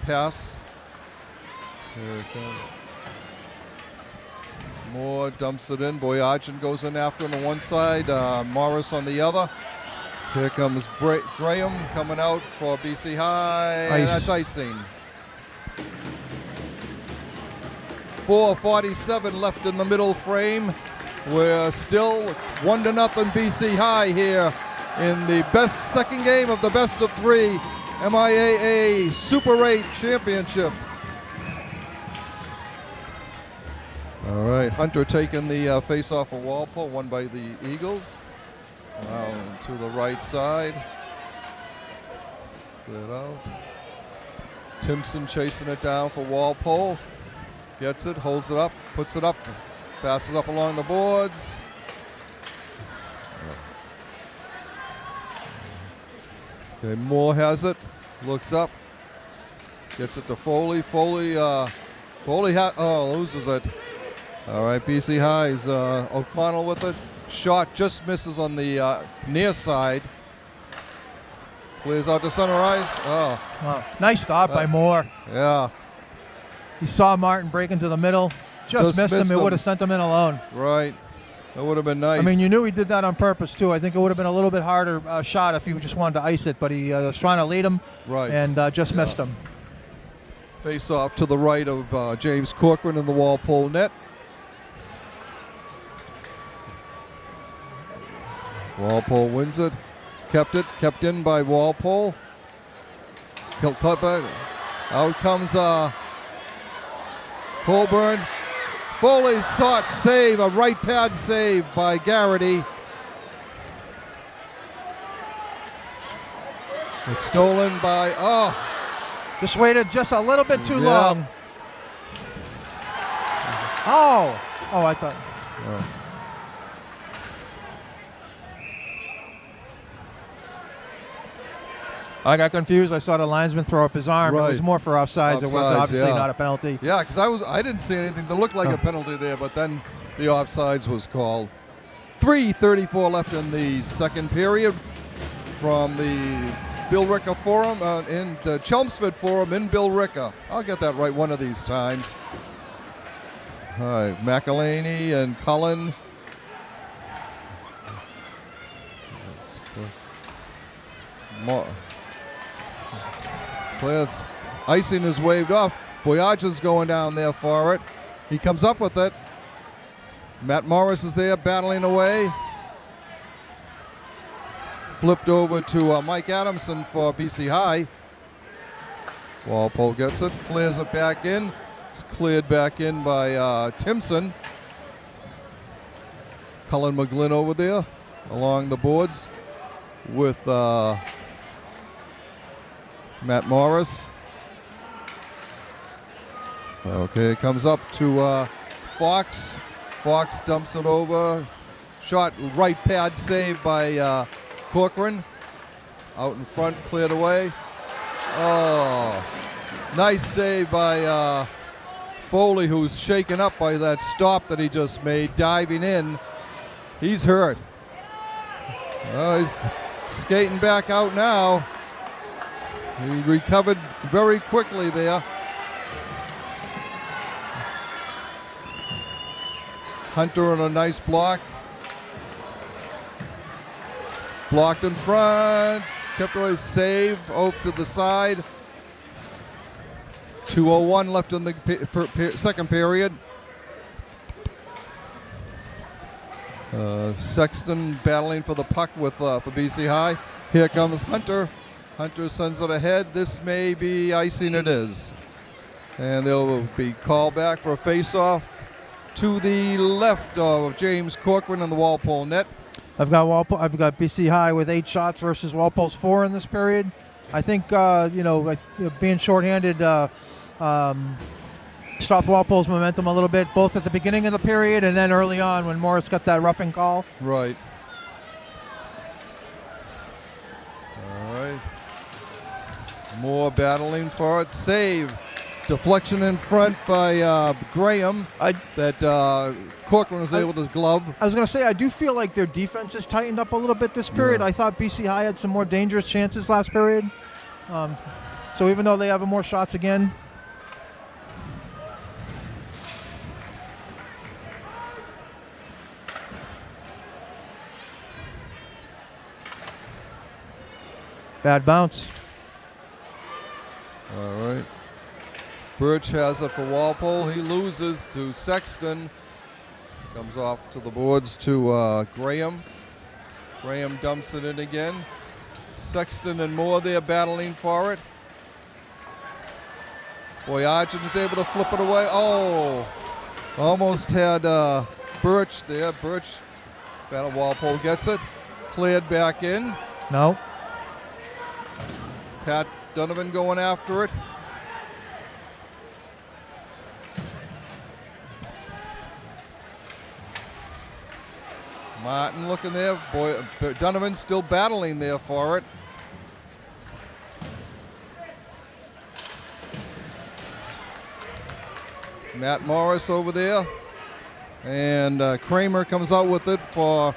pass. Here it comes. Moore dumps it in. Boyadjian goes in after him on one side. Morris on the other. Here comes Graham coming out for BC High. Ice. That's icing. 4:47 left in the middle frame. We're still 1-0 BC High here in the second game of the best of 3 MIAA Super 8 Championship. All right, Hunter taking the face-off of Walpole, won by the Eagles. To the right side. Cleared out. Timpson chasing it down for Walpole. Gets it, holds it up, puts it up, passes up along the boards. Okay, Moore has it. Looks up. Gets it to Foley. Foley loses it. All right, BC High's O'Connell with it. Shot just misses on the near side. Clears out to center ice. Oh. Wow. Nice stop by Moore. Yeah. He saw Martin break into the middle. Just missed him. It would have sent him in alone. Right. That would have been nice. I mean, you knew he did that on purpose, too. I think it would have been a little bit harder shot if he just wanted to ice it, but he was trying to lead him and just missed him. Face off to the right of James Corcoran in the Walpole net. Walpole wins it. Kept in by Walpole. Out comes Colburn. Foley sought save, a right pad save by Garrity. It's stolen by, just waited just a little bit too long. Oh, I thought. Oh. I got confused. I saw the linesman throw up his arm. Right. It was more for offsides. It was obviously not a penalty. Yeah, because I didn't see anything that looked like a penalty there, but then the offsides was called. 3:34 left in the second period from the Billerica Forum in the Chelmsford Forum in Billerica. I'll get that right one of these times. All right, McElhaney and Cullen. Clears. Icing is waved off. Boyage's going down there for it. He comes up with it. Matt Morris is there battling away. Flipped over to Mike Adamson for BC High. Walpole gets it, clears it back in. It's cleared back in by Timpson. Cullen McGlynn over there along the boards with Matt Morris. Okay, it comes up to Fox. Fox dumps it over. Shot right pad save by Corcoran. Out in front, cleared away. Oh, nice save by Foley, who's shaken up by that stop that he just made, diving in. He's hurt. He's skating back out now. He recovered very quickly there. Hunter on a nice block. Blocked in front. Kept away, save, off to the side. 2:01 left in the second period. Sexton battling for the puck with for BC High. Here comes Hunter. Hunter sends it ahead. This may be icing, it is. And they'll be called back for a face-off to the left of James Corcoran in the Walpole net. I've got BC High with 8 shots versus Walpole's 4 in this period. I think being shorthanded stopped Walpole's momentum a little bit, both at the beginning of the period and then early on when Morris got that roughing call. Right. All right. More battling for it. Save. Deflection in front by Graham that Corcoran was able to glove. I was going to say, I do feel like their defense has tightened up a little bit this period. I thought BC High had some more dangerous chances last period. So even though they have more shots again. Bad bounce. All right. Birch has it for Walpole. He loses to Sexton. Comes off to the boards to Graham. Graham dumps it in again. Sexton and Moore there battling for it. Boyagen is able to flip it away. Oh, almost had Birch there. Birch, battle Walpole gets it. Cleared back in. No. Pat Donovan going after it. Martin looking there. Donovan still battling there for it. Matt Morris over there. And Kramer comes out with it for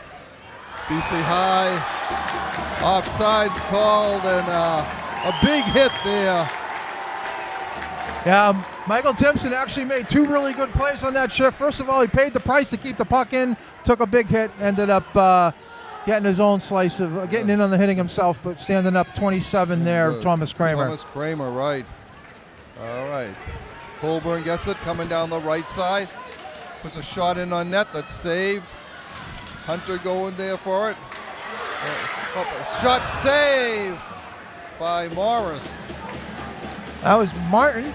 BC High. Offsides called, and a big hit there. Yeah, Michael Timpson actually made two really good plays on that shift. First of all, he paid the price to keep the puck in, took a big hit, ended up getting his own slice of getting in on the hitting himself, but standing up 27 there, Thomas Kramer. Thomas Kramer, right. All right. Colburn gets it, coming down the right side. Puts a shot in on net that's saved. Hunter going there for it. Shot saved by Morris. That was Martin.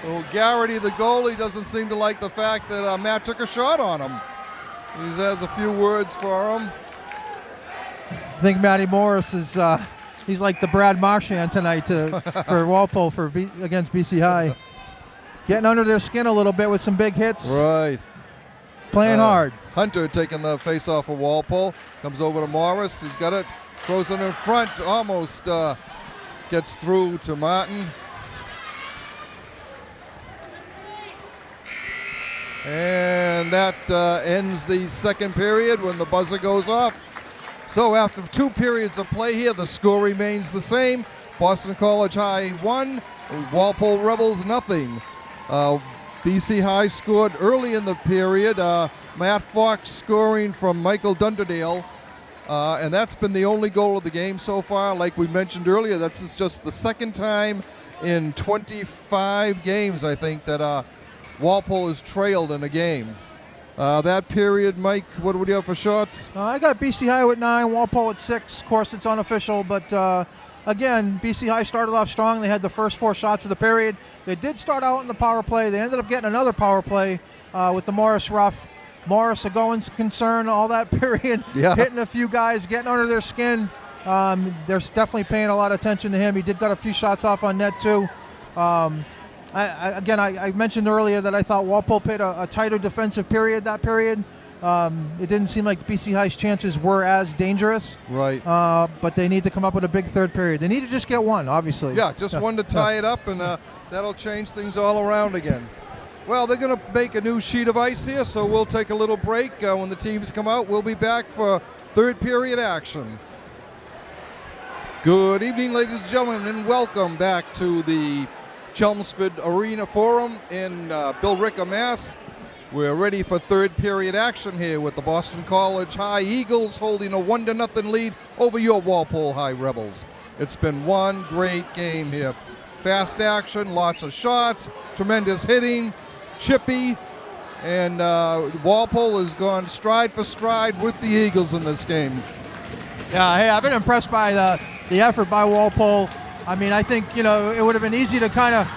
Well, Garrity, the goalie, doesn't seem to like the fact that Matt took a shot on him. He has a few words for him. I think Matty Morris is he's like the Brad Marchand tonight for Walpole against BC High. Getting under their skin a little bit with some big hits. Right. Playing hard. Hunter taking the face off of Walpole. Comes over to Morris. He's got it. Throws it in front. Almost gets through to Martin. And that ends the second period when the buzzer goes off. So after 2 periods of play here, the score remains the same. Boston College High 1, Walpole Rebels nothing. BC High scored early in the period. Matt Fox scoring from Michael Dunderdale. And that's been the only goal of the game so far. Like we mentioned earlier, that's just the second time in 25 games, I think, that Walpole has trailed in a game. That period, Mike, what do you have for shots? I got BC High with 9, Walpole at 6. Of course, it's unofficial, but again, BC High started off strong. They had the first 4 shots of the period. They did start out in the power play. They ended up getting another power play with the Morris rough. Morris, a going concern all that period, hitting a few guys, getting under their skin. They're definitely paying a lot of attention to him. He did got a few shots off on net, too. I mentioned earlier that I thought Walpole played a tighter defensive period that period. It didn't seem like BC High's chances were as dangerous. Right. But they need to come up with a big third period. They need to just get one, obviously. Yeah, just one to tie it up, and that'll change things all around again. Well, they're going to make a new sheet of ice here, so we'll take a little break. When the teams come out, we'll be back for third period action. Good evening, ladies and gentlemen, and welcome back to the Chelmsford Arena Forum in Billerica, Mass. We're ready for third period action here with the Boston College High Eagles holding a 1-0 lead over your Walpole High Rebels. It's been one great game here. Fast action, lots of shots, tremendous hitting, chippy, and Walpole has gone stride for stride with the Eagles in this game. Yeah, hey, I've been impressed by the effort by Walpole. I mean, I think, it would have been easy to kind of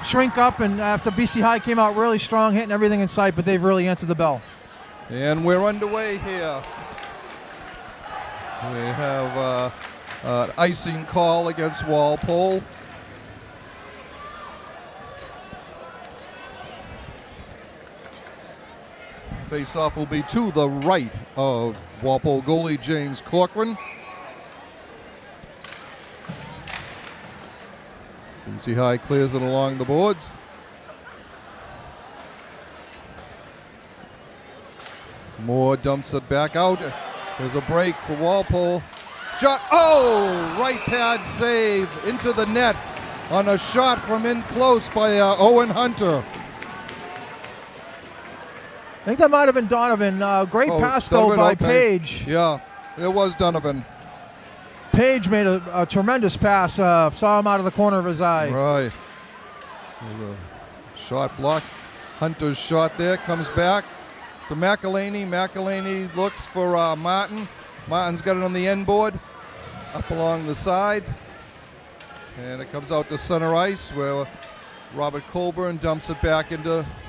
shrink up, and after BC High came out really strong, hitting everything in sight, but they've really answered the bell. And we're underway here. We have an icing call against Walpole. Face-off will be to the right of Walpole goalie James Corcoran. BC High clears it along the boards. Moore dumps it back out. There's a break for Walpole. Shot, right pad save into the net on a shot from in close by Owen Hunter. I think that might have been Donovan. Great pass, though, by Page. Yeah, it was Donovan. Page made a tremendous pass. Saw him out of the corner of his eye. Right. There's a shot blocked. Hunter's shot there. Comes back to McElhaney. McElhaney looks for Martin. Martin's got it on the end board. Up along the side. And it comes out to center ice where Robert Colburn dumps it back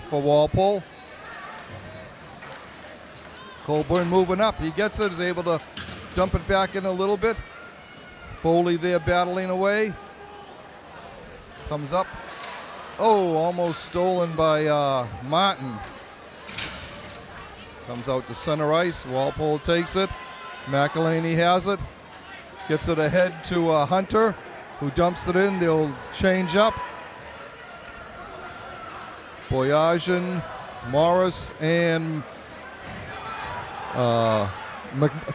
for Walpole. Colburn moving up. He gets it. Is able to dump it back in a little bit. Foley there battling away. Comes up. Almost stolen by Martin. Comes out to center ice. Walpole takes it. McElhaney has it. Gets it ahead to Hunter, who dumps it in. They'll change up. Boyajian, Morris, and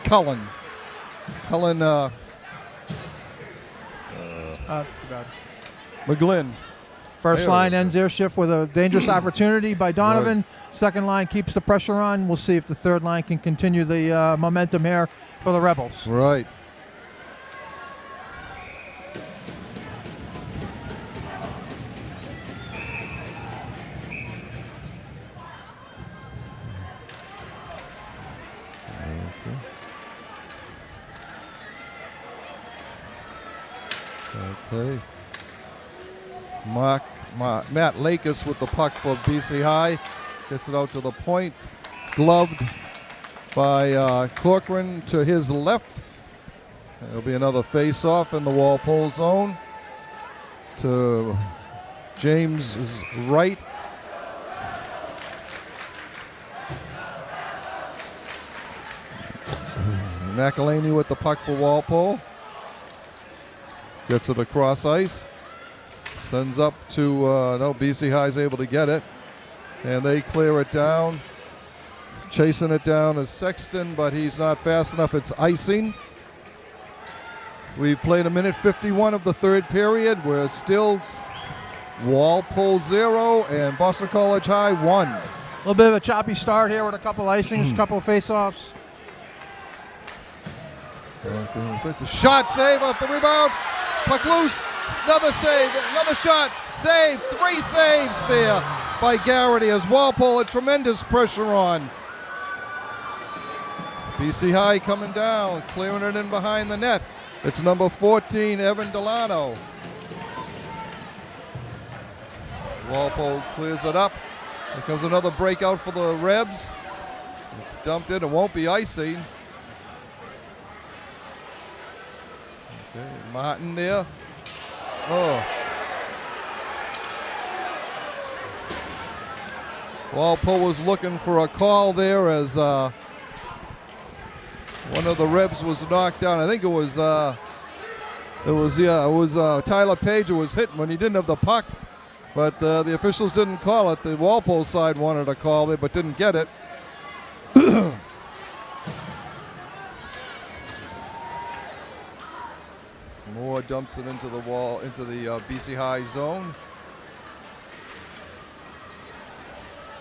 Cullen. That's too bad. McGlynn. First There line it is. ends their shift with a dangerous opportunity by Donovan. Right. Second line keeps the pressure on. We'll see if the third line can continue the momentum here for the Rebels. Right. Okay. Matt Lakis with the puck for BC High. Gets it out to the point. Gloved by Corcoran to his left. There'll be another face-off in the Walpole zone to James's right. McElhaney with the puck for Walpole. Gets it across ice. Sends up to, no, BC High's able to get it. And they clear it down. Chasing it down is Sexton, but he's not fast enough. It's icing. We've played a minute 51 of the third period. We're still Walpole 0 and Boston College High 1. A little bit of a choppy start here with a couple icings, a couple face-offs. Shot, save off the rebound. Puck loose. Another save. Another shot. Save. 3 saves there by Garrity as Walpole had tremendous pressure on. BC High coming down, clearing it in behind the net. It's number 14, Evan Delano. Walpole clears it up. Here comes another breakout for the Rebs. It's dumped in. It won't be icing. Okay, Martin there. Oh. Walpole was looking for a call there as one of the Rebs was knocked down. I think it was Tyler Page who was hit when he didn't have the puck, but the officials didn't call it. The Walpole side wanted a call there, but didn't get it. Moore dumps it into the wall, into the BC High zone.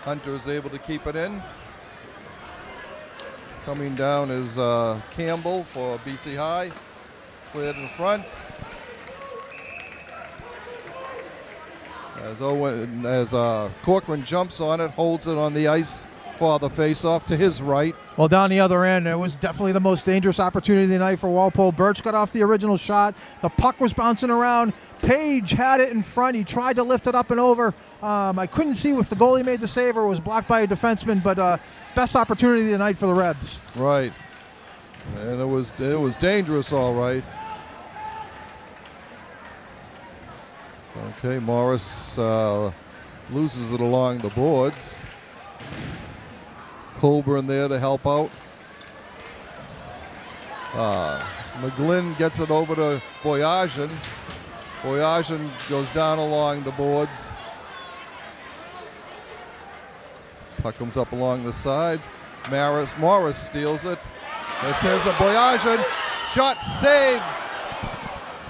Hunter is able to keep it in. Coming down is Campbell for BC High. Cleared in front. As Corcoran jumps on it, holds it on the ice for the face-off to his right. Well, down the other end, it was definitely the most dangerous opportunity of the night for Walpole. Birch got off the original shot. The puck was bouncing around. Page had it in front. He tried to lift it up and over. I couldn't see if the goalie made the save or it was blocked by a defenseman, but best opportunity of the night for the Rebs. Right. And it was dangerous, all right. Okay, Morris loses it along the boards. Colburn there to help out. McGlynn gets it over to Boyajian. Boyajian goes down along the boards. Puck comes up along the sides. Morris steals it. There's a Boyajian. Shot, save.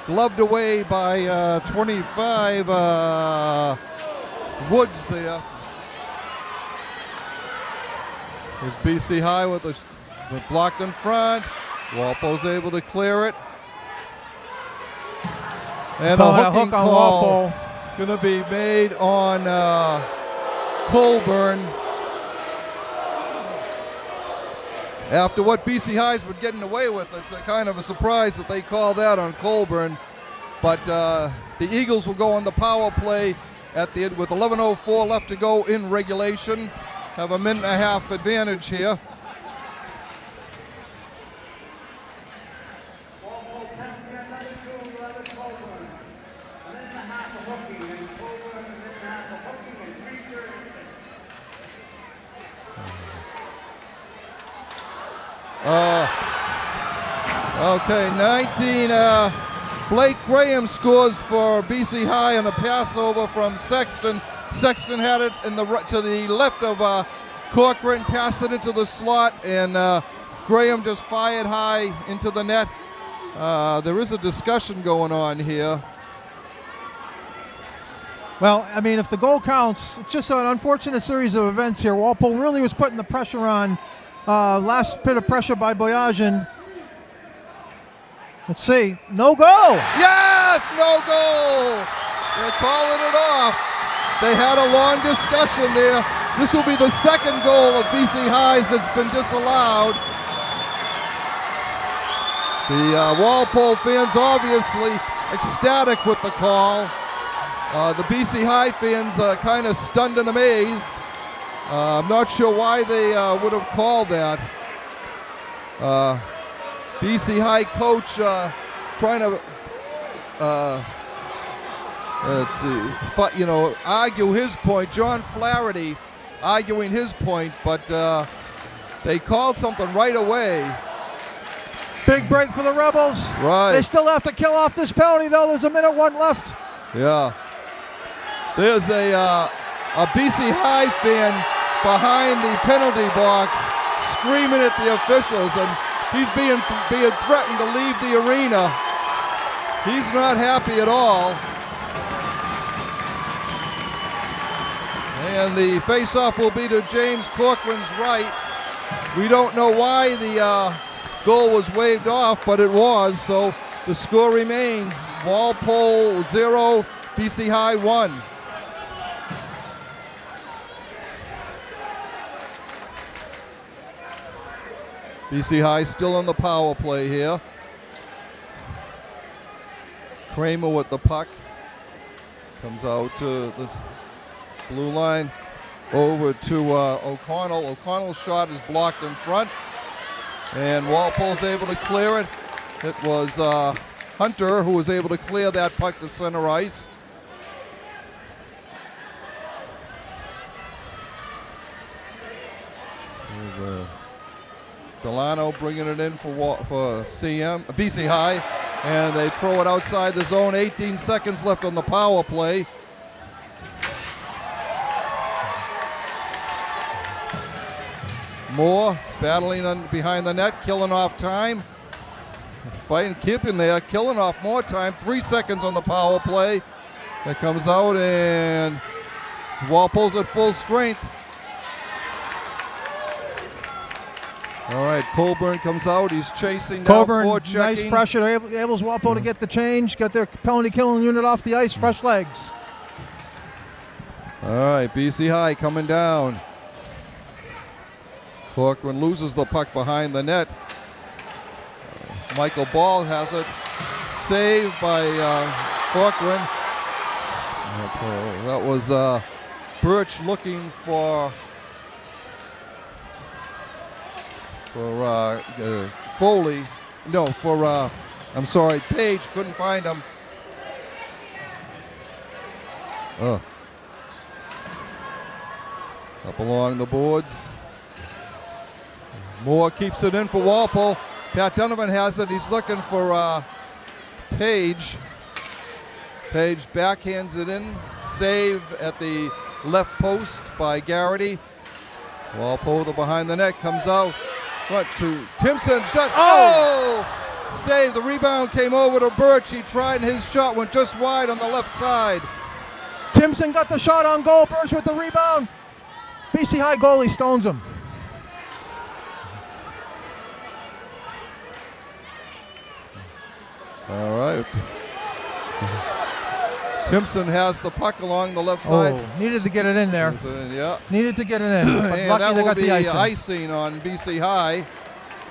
Gloved away by 25 Woods there. There's BC High with blocked in front. Walpole's able to clear it. And a hooking hook on call Walpole. going to be made on Colburn. After what BC High's been getting away with, it's a kind of a surprise that they call that on Colburn. But the Eagles will go on the power play with 11:04 left to go in regulation. Have a minute and a half advantage here. Okay, 19. Blake Graham scores for BC High on a pass over from Sexton. Sexton had it to the left of Corcoran, passed it into the slot, and Graham just fired high into the net. There is a discussion going on here. Well, I mean, if the goal counts, it's just an unfortunate series of events here. Walpole really was putting the pressure on. Last bit of pressure by Boyajian. Let's see. No goal! Yes! No goal! They're calling it off. They had a long discussion there. This will be the second goal of BC High's that's been disallowed. The Walpole fans obviously ecstatic with the call. The BC High fans kind of stunned and amazed. I'm not sure why they would have called that. BC High coach trying to, argue his point. John Flaherty arguing his point, but they called something right away. Big break for the Rebels. Right. They still have to kill off this penalty, though. There's a minute one left. Yeah. There's a BC High fan behind the penalty box screaming at the officials, and he's being threatened to leave the arena. He's not happy at all. And the face-off will be to James Corcoran's right. We don't know why the goal was waved off, but it was, so the score remains Walpole 0, BC High 1. BC High still on the power play here. Kramer with the puck. Comes out to this blue line over to O'Connell. O'Connell's shot is blocked in front, and Walpole's able to clear it. It was Hunter who was able to clear that puck to center ice. Delano bringing it in for BC High, and they throw it outside the zone. 18 seconds left on the power play. Moore battling behind the net, killing off time. Fighting, keeping there, killing off more time. 3 seconds on the power play. That comes out, and Walpole's at full strength. All right, Colburn comes out. He's chasing down, forechecking. Nice pressure. Enables Walpole to get the change, get their penalty killing unit off the ice, fresh legs. All right, BC High coming down. Corcoran loses the puck behind the net. Michael Ball has it. Saved by Corcoran. That was Birch looking for Foley. No, I'm sorry, Page. Couldn't find him. Up along the boards. Moore keeps it in for Walpole. Pat Donovan has it. He's looking for Page. Page backhands it in. Save at the left post by Garrity. Walpole, the behind the net, comes out. Right to Timpson. Shot. Oh! Save. The rebound came over to Birch. He tried, and his shot went just wide on the left side. Timpson got the shot on goal. Birch with the rebound. BC High goalie stones him. All right. Timpson has the puck along the left side. Oh, needed to get it in there. Yeah. Needed to get it in. But and lucky that they will got be the icing. icing on BC High.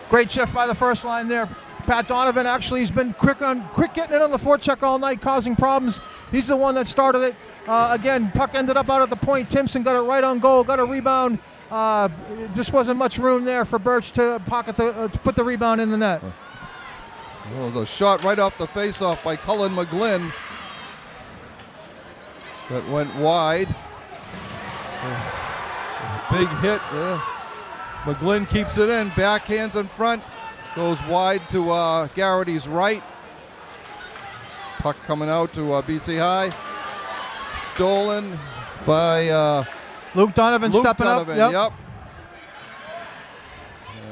Great shift by the first line there. Pat Donovan actually has been quick getting it on the forecheck all night, causing problems. He's the one that started it. Again, puck ended up out at the point. Timpson got it right on goal, got a rebound. Just wasn't much room there for Birch to put the rebound in the net. Well, the shot right off the faceoff by Cullen McGlynn. That went wide. Big hit. McGlynn keeps it in. Backhands in front. Goes wide to Garrity's right. Puck coming out to BC High. Stolen. by Luke Donovan Luke stepping Donovan. up. Yep.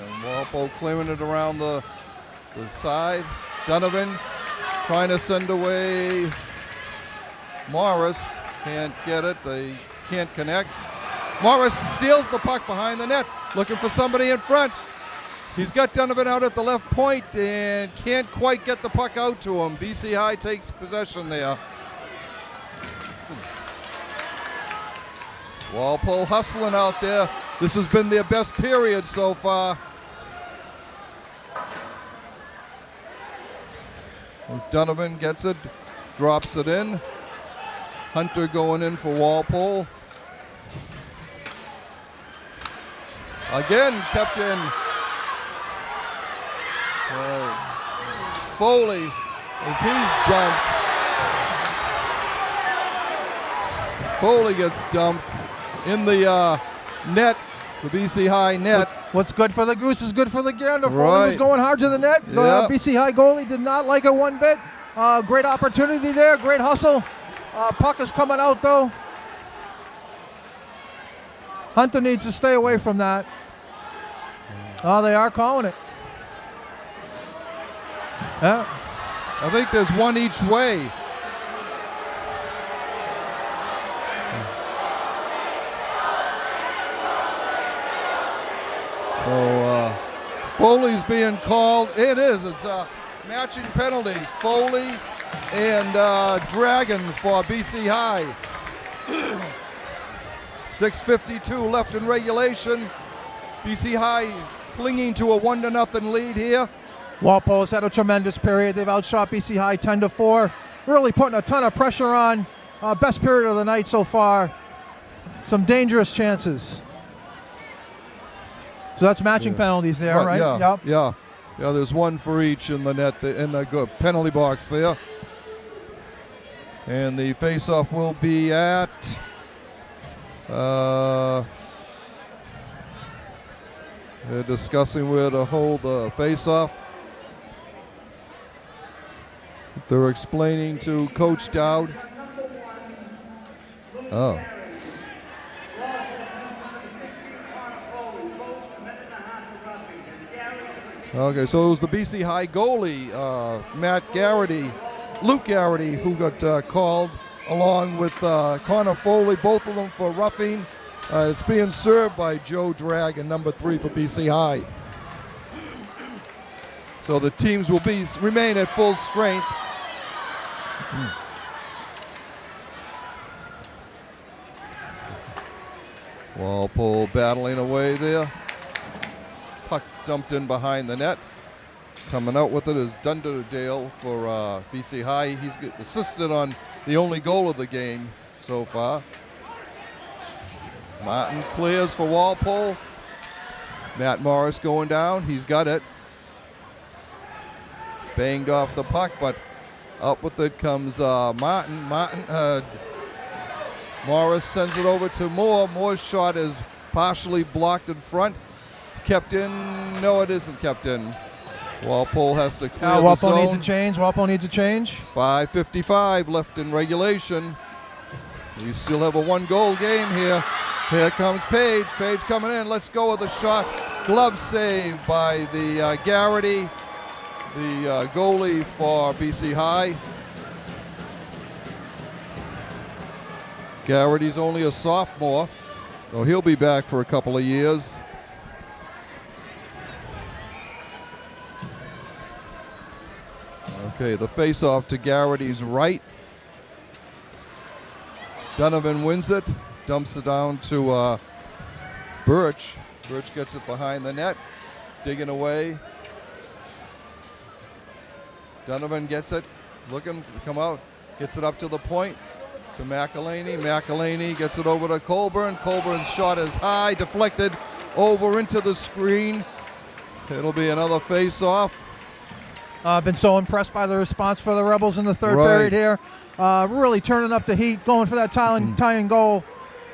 And Walpole clearing it around the side. Donovan trying to send away Morris. Can't get it. They can't connect. Morris steals the puck behind the net, looking for somebody in front. He's got Donovan out at the left point and can't quite get the puck out to him. BC High takes possession there. Walpole hustling out there. This has been their best period so far. Donovan gets it, drops it in. Hunter going in for Walpole. Again kept in. Foley, as he's dumped. Foley gets dumped in the net, the BC High net. What's good for the goose is good for the gander. Foley Right. was going hard to the net. The Yep. BC High goalie did not like it one bit. Great opportunity there, great hustle. Puck is coming out though. Hunter needs to stay away from that. Oh, they are calling it. Yeah. I think there's one each way. So Foley's being called. It is. It's matching penalties. Foley and Dragon for BC High. 6:52 left in regulation. BC High clinging to a 1-0 lead here. Walpole's had a tremendous period. They've outshot BC High 10-4. Really putting a ton of pressure on. Best period of the night so far. Some dangerous chances. So that's matching penalties there, right? Yeah, Yep. yeah. There's one for each in the net, in the penalty box there. And the face-off will be at they're discussing where to hold the face-off. They're explaining to Coach Dowd. Oh. Okay, so it was the BC High goalie, Luke Garrity, who got called along with Connor Foley, both of them for roughing. It's being served by Joe Dragon, number 3 for BC High. So the teams will remain at full strength. Walpole battling away there. Puck dumped in behind the net. Coming out with it is Dunderdale for BC High. He's assisted on the only goal of the game so far. Martin clears for Walpole. Matt Morris going down. He's got it. Banged off the puck, but up with it comes Martin. Morris sends it over to Moore. Moore's shot is partially blocked in front. It's kept in. No, it isn't kept in. Walpole has to clear the zone. Walpole needs a change. 5:55 left in regulation. We still have a 1-goal game here. Here comes Page. Page coming in. Let's go with a shot. Glove save by the Garrity, the goalie for BC High. Garrity's only a sophomore, so he'll be back for a couple of years. Okay, the face-off to Garrity's right. Donovan wins it, dumps it down to Birch. Birch gets it behind the net, digging away. Donovan gets it, looking to come out, gets it up to the point to McElhaney. McElhaney gets it over to Colburn. Colburn's shot is high, deflected over into the screen. It'll be another face-off. I've been so impressed by the response for the Rebels in the third period here. Really turning up the heat, going for that tying goal.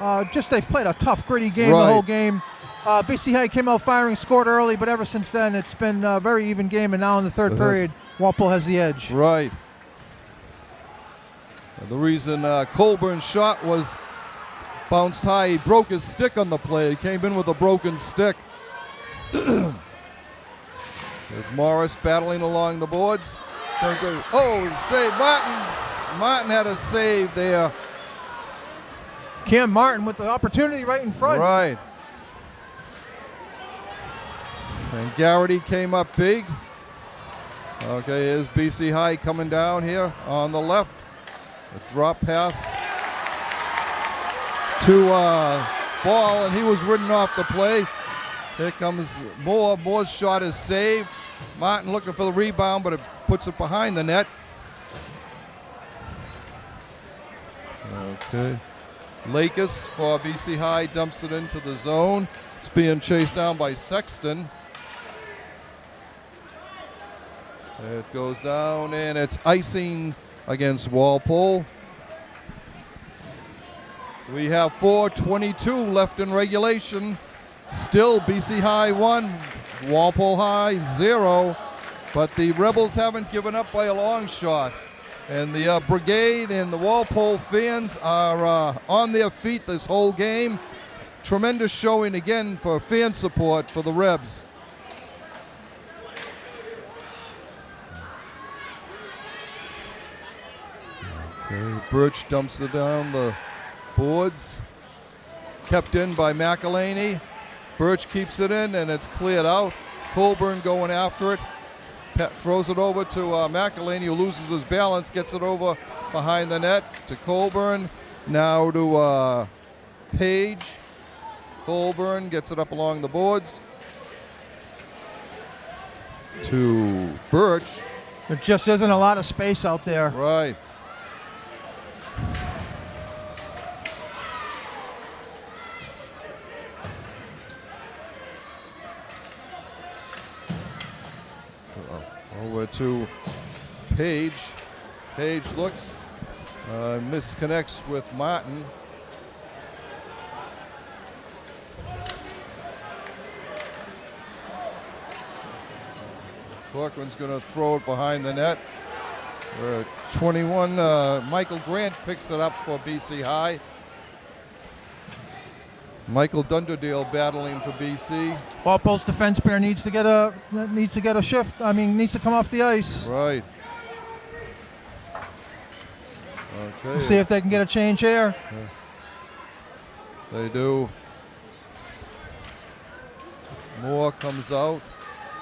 They've played a tough, gritty game the whole game. BC High came out firing, scored early, but ever since then it's been a very even game, and now in the third period, Walpole has the edge. Right. And the reason Colburn's shot was Bounced high. He broke his stick on the play. He came in with a broken stick. There's Morris battling along the boards. Oh, save. Martin had a save there. Cam Martin with the opportunity right in front. Right. And Garrity came up big. Okay, here's BC High coming down here on the left. A drop pass to Ball, and he was ridden off the play. Here comes Moore. Moore's shot is saved. Martin looking for the rebound, but it puts it behind the net. Okay. Lakis for BC High dumps it into the zone. It's being chased down by Sexton. It goes down, and it's icing against Walpole. We have 4:22 left in regulation. Still BC High 1, Walpole High 0. But the Rebels haven't given up by a long shot. And the Brigade and the Walpole fans are on their feet this whole game. Tremendous showing again for fan support for the Rebs. Okay, Birch dumps it down the boards. Kept in by McElhaney. Birch keeps it in, and it's cleared out. Colburn going after it. Throws it over to McElhaney, who loses his balance, gets it over behind the net to Colburn. Now to Page. Colburn gets it up along the boards to Birch. There just isn't a lot of space out there. Right. Over to Page. Page looks, misconnects with Martin. Corcoran's going to throw it behind the net. 21, Michael Grant picks it up for BC High. Michael Dunderdale battling for BC. Walpole's defense pair needs to get a shift. Needs to come off the ice. Right. Okay. Let's see if they can get a change here. They do. Moore comes out.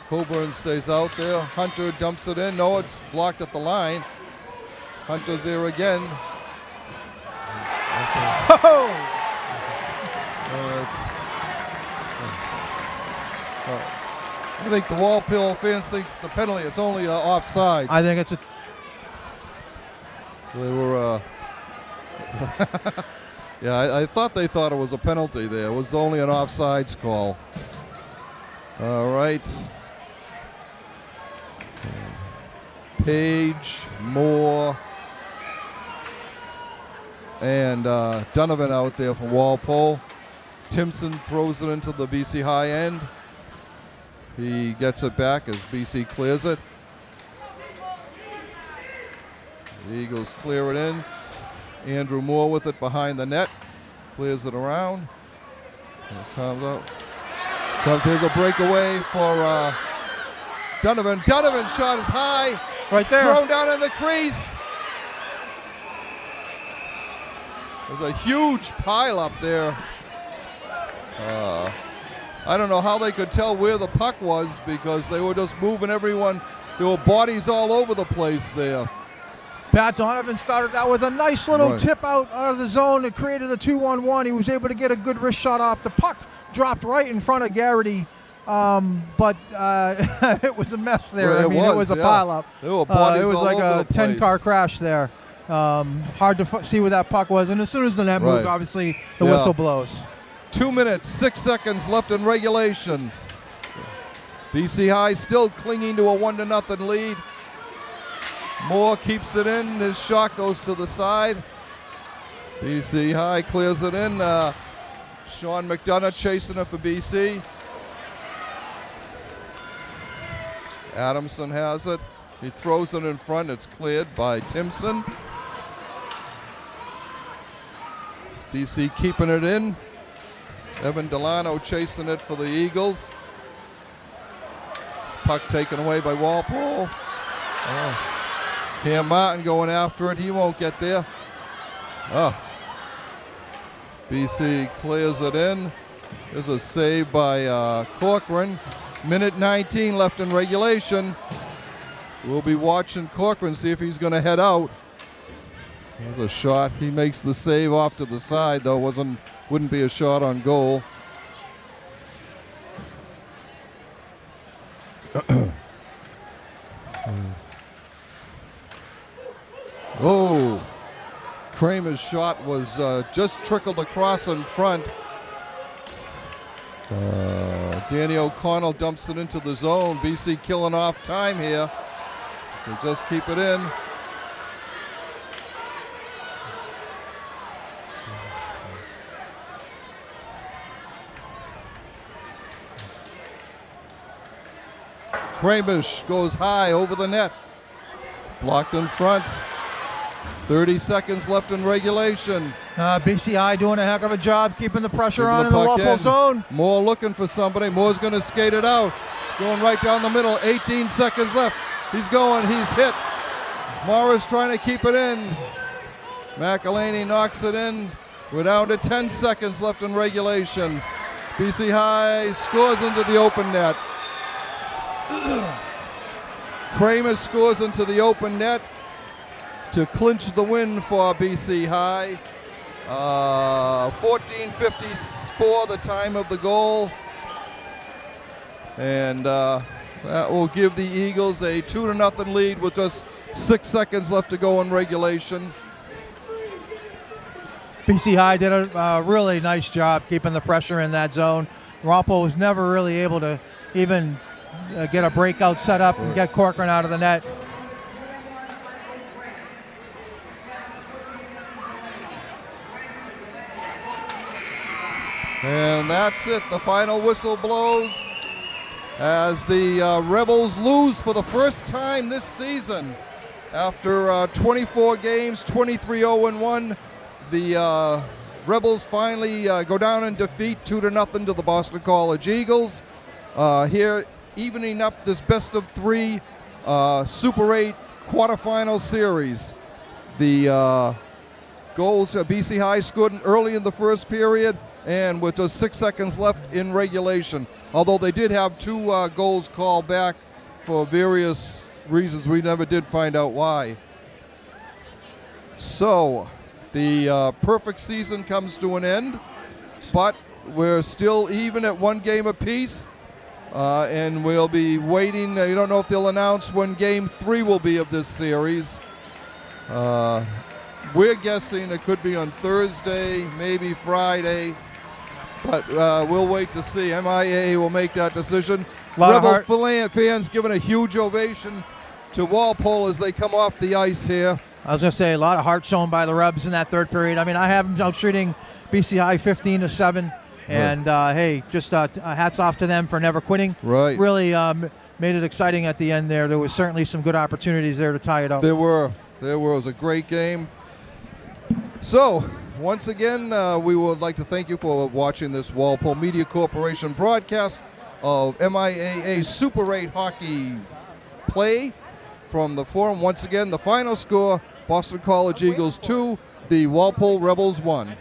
Coburn stays out there. Hunter dumps it in. No, it's blocked at the line. Hunter there again. Oh! I think the Walpole fans think it's a penalty. It's only offsides. I think it's a. They were. Yeah, I thought they thought it was a penalty there. It was only an offsides call. All right. Page, Moore, and Donovan out there from Walpole. Timpson throws it into the BC High end. He gets it back as BC clears it. The Eagles clear it in. Andrew Moore with it behind the net. Clears it around. And it comes out. Here's a breakaway for Donovan. Donovan's shot is high. Right there. Thrown down in the crease. There's a huge pile up there. I don't know how they could tell where the puck was because they were just moving everyone. There were bodies all over the place there. Pat Donovan started out with a nice little tip out of the zone. It created a 2-on-1. He was able to get a good wrist shot off. The puck dropped right in front of Garrity. But it was a mess there. Well, it was a pileup. There were bodies it was all like over a the place. 10-car crash there. Hard to see where that puck was. And as soon as the net moved, obviously the whistle blows. 2 minutes, 6 seconds left in regulation. BC High still clinging to a 1-0 lead. Moore keeps it in. His shot goes to the side. BC High clears it in. Sean McDonough chasing it for BC. Adamson has it. He throws it in front. It's cleared by Timpson. BC keeping it in. Evan Delano chasing it for the Eagles. Puck taken away by Walpole. Oh. Cam Martin going after it. He won't get there. Oh. BC clears it in. There's a save by Corcoran. Minute 19 left in regulation. We'll be watching Corcoran, see if he's going to head out. There's a shot. He makes the save off to the side, though. Wouldn't be a shot on goal. Oh, Kramer's shot was just trickled across in front. Danny O'Connell dumps it into the zone. BC killing off time here. They just keep it in. Kramish goes high over the net. Blocked in front. 30 seconds left in regulation. BCI doing a heck of a job keeping the pressure on in the Walpole zone. Moore looking for somebody. Moore's going to skate it out. Going right down the middle. 18 seconds left. He's going. He's hit. Morris trying to keep it in. McElhaney knocks it in. We're down to 10 seconds left in regulation. BC High scores into the open net. Kramer scores into the open net to clinch the win for BC High. 14:54 the time of the goal. And that will give the Eagles a 2-0 lead with just 6 seconds left to go in regulation. BC High did a really nice job keeping the pressure in that zone. Walpole was never really able to even get a breakout set up and get Corcoran out of the net. And that's it. The final whistle blows as the Rebels lose for the first time this season. After 24 games, 23-0-1, the Rebels finally go down in defeat 2-0 to the Boston College Eagles. Here, evening up this best of three Super 8 quarterfinal series. The goals, BC High scored early in the first period, and with just 6 seconds left in regulation. Although they did have two goals called back for various reasons, we never did find out why. So the perfect season comes to an end, but we're still even at one game apiece, and we'll be waiting. You don't know if they'll announce when Game 3 will be of this series. We're guessing it could be on Thursday, maybe Friday, but we'll wait to see. MIA will make that decision. Rebel fans giving a huge ovation to Walpole as they come off the ice here. I was going to say, a lot of heart shown by the Rebs in that third period. I mean, I have them out shooting BC High 15-7, and hey, just hats off to them for never quitting. Right. Really made it exciting at the end there. There was certainly some good opportunities there to tie it up. There were. It was a great game. So, once again, we would like to thank you for watching this Walpole Media Corporation broadcast of MIAA Super 8 hockey play from the Forum. Once again, the final score, Boston College Eagles 2, the Walpole Rebels 1.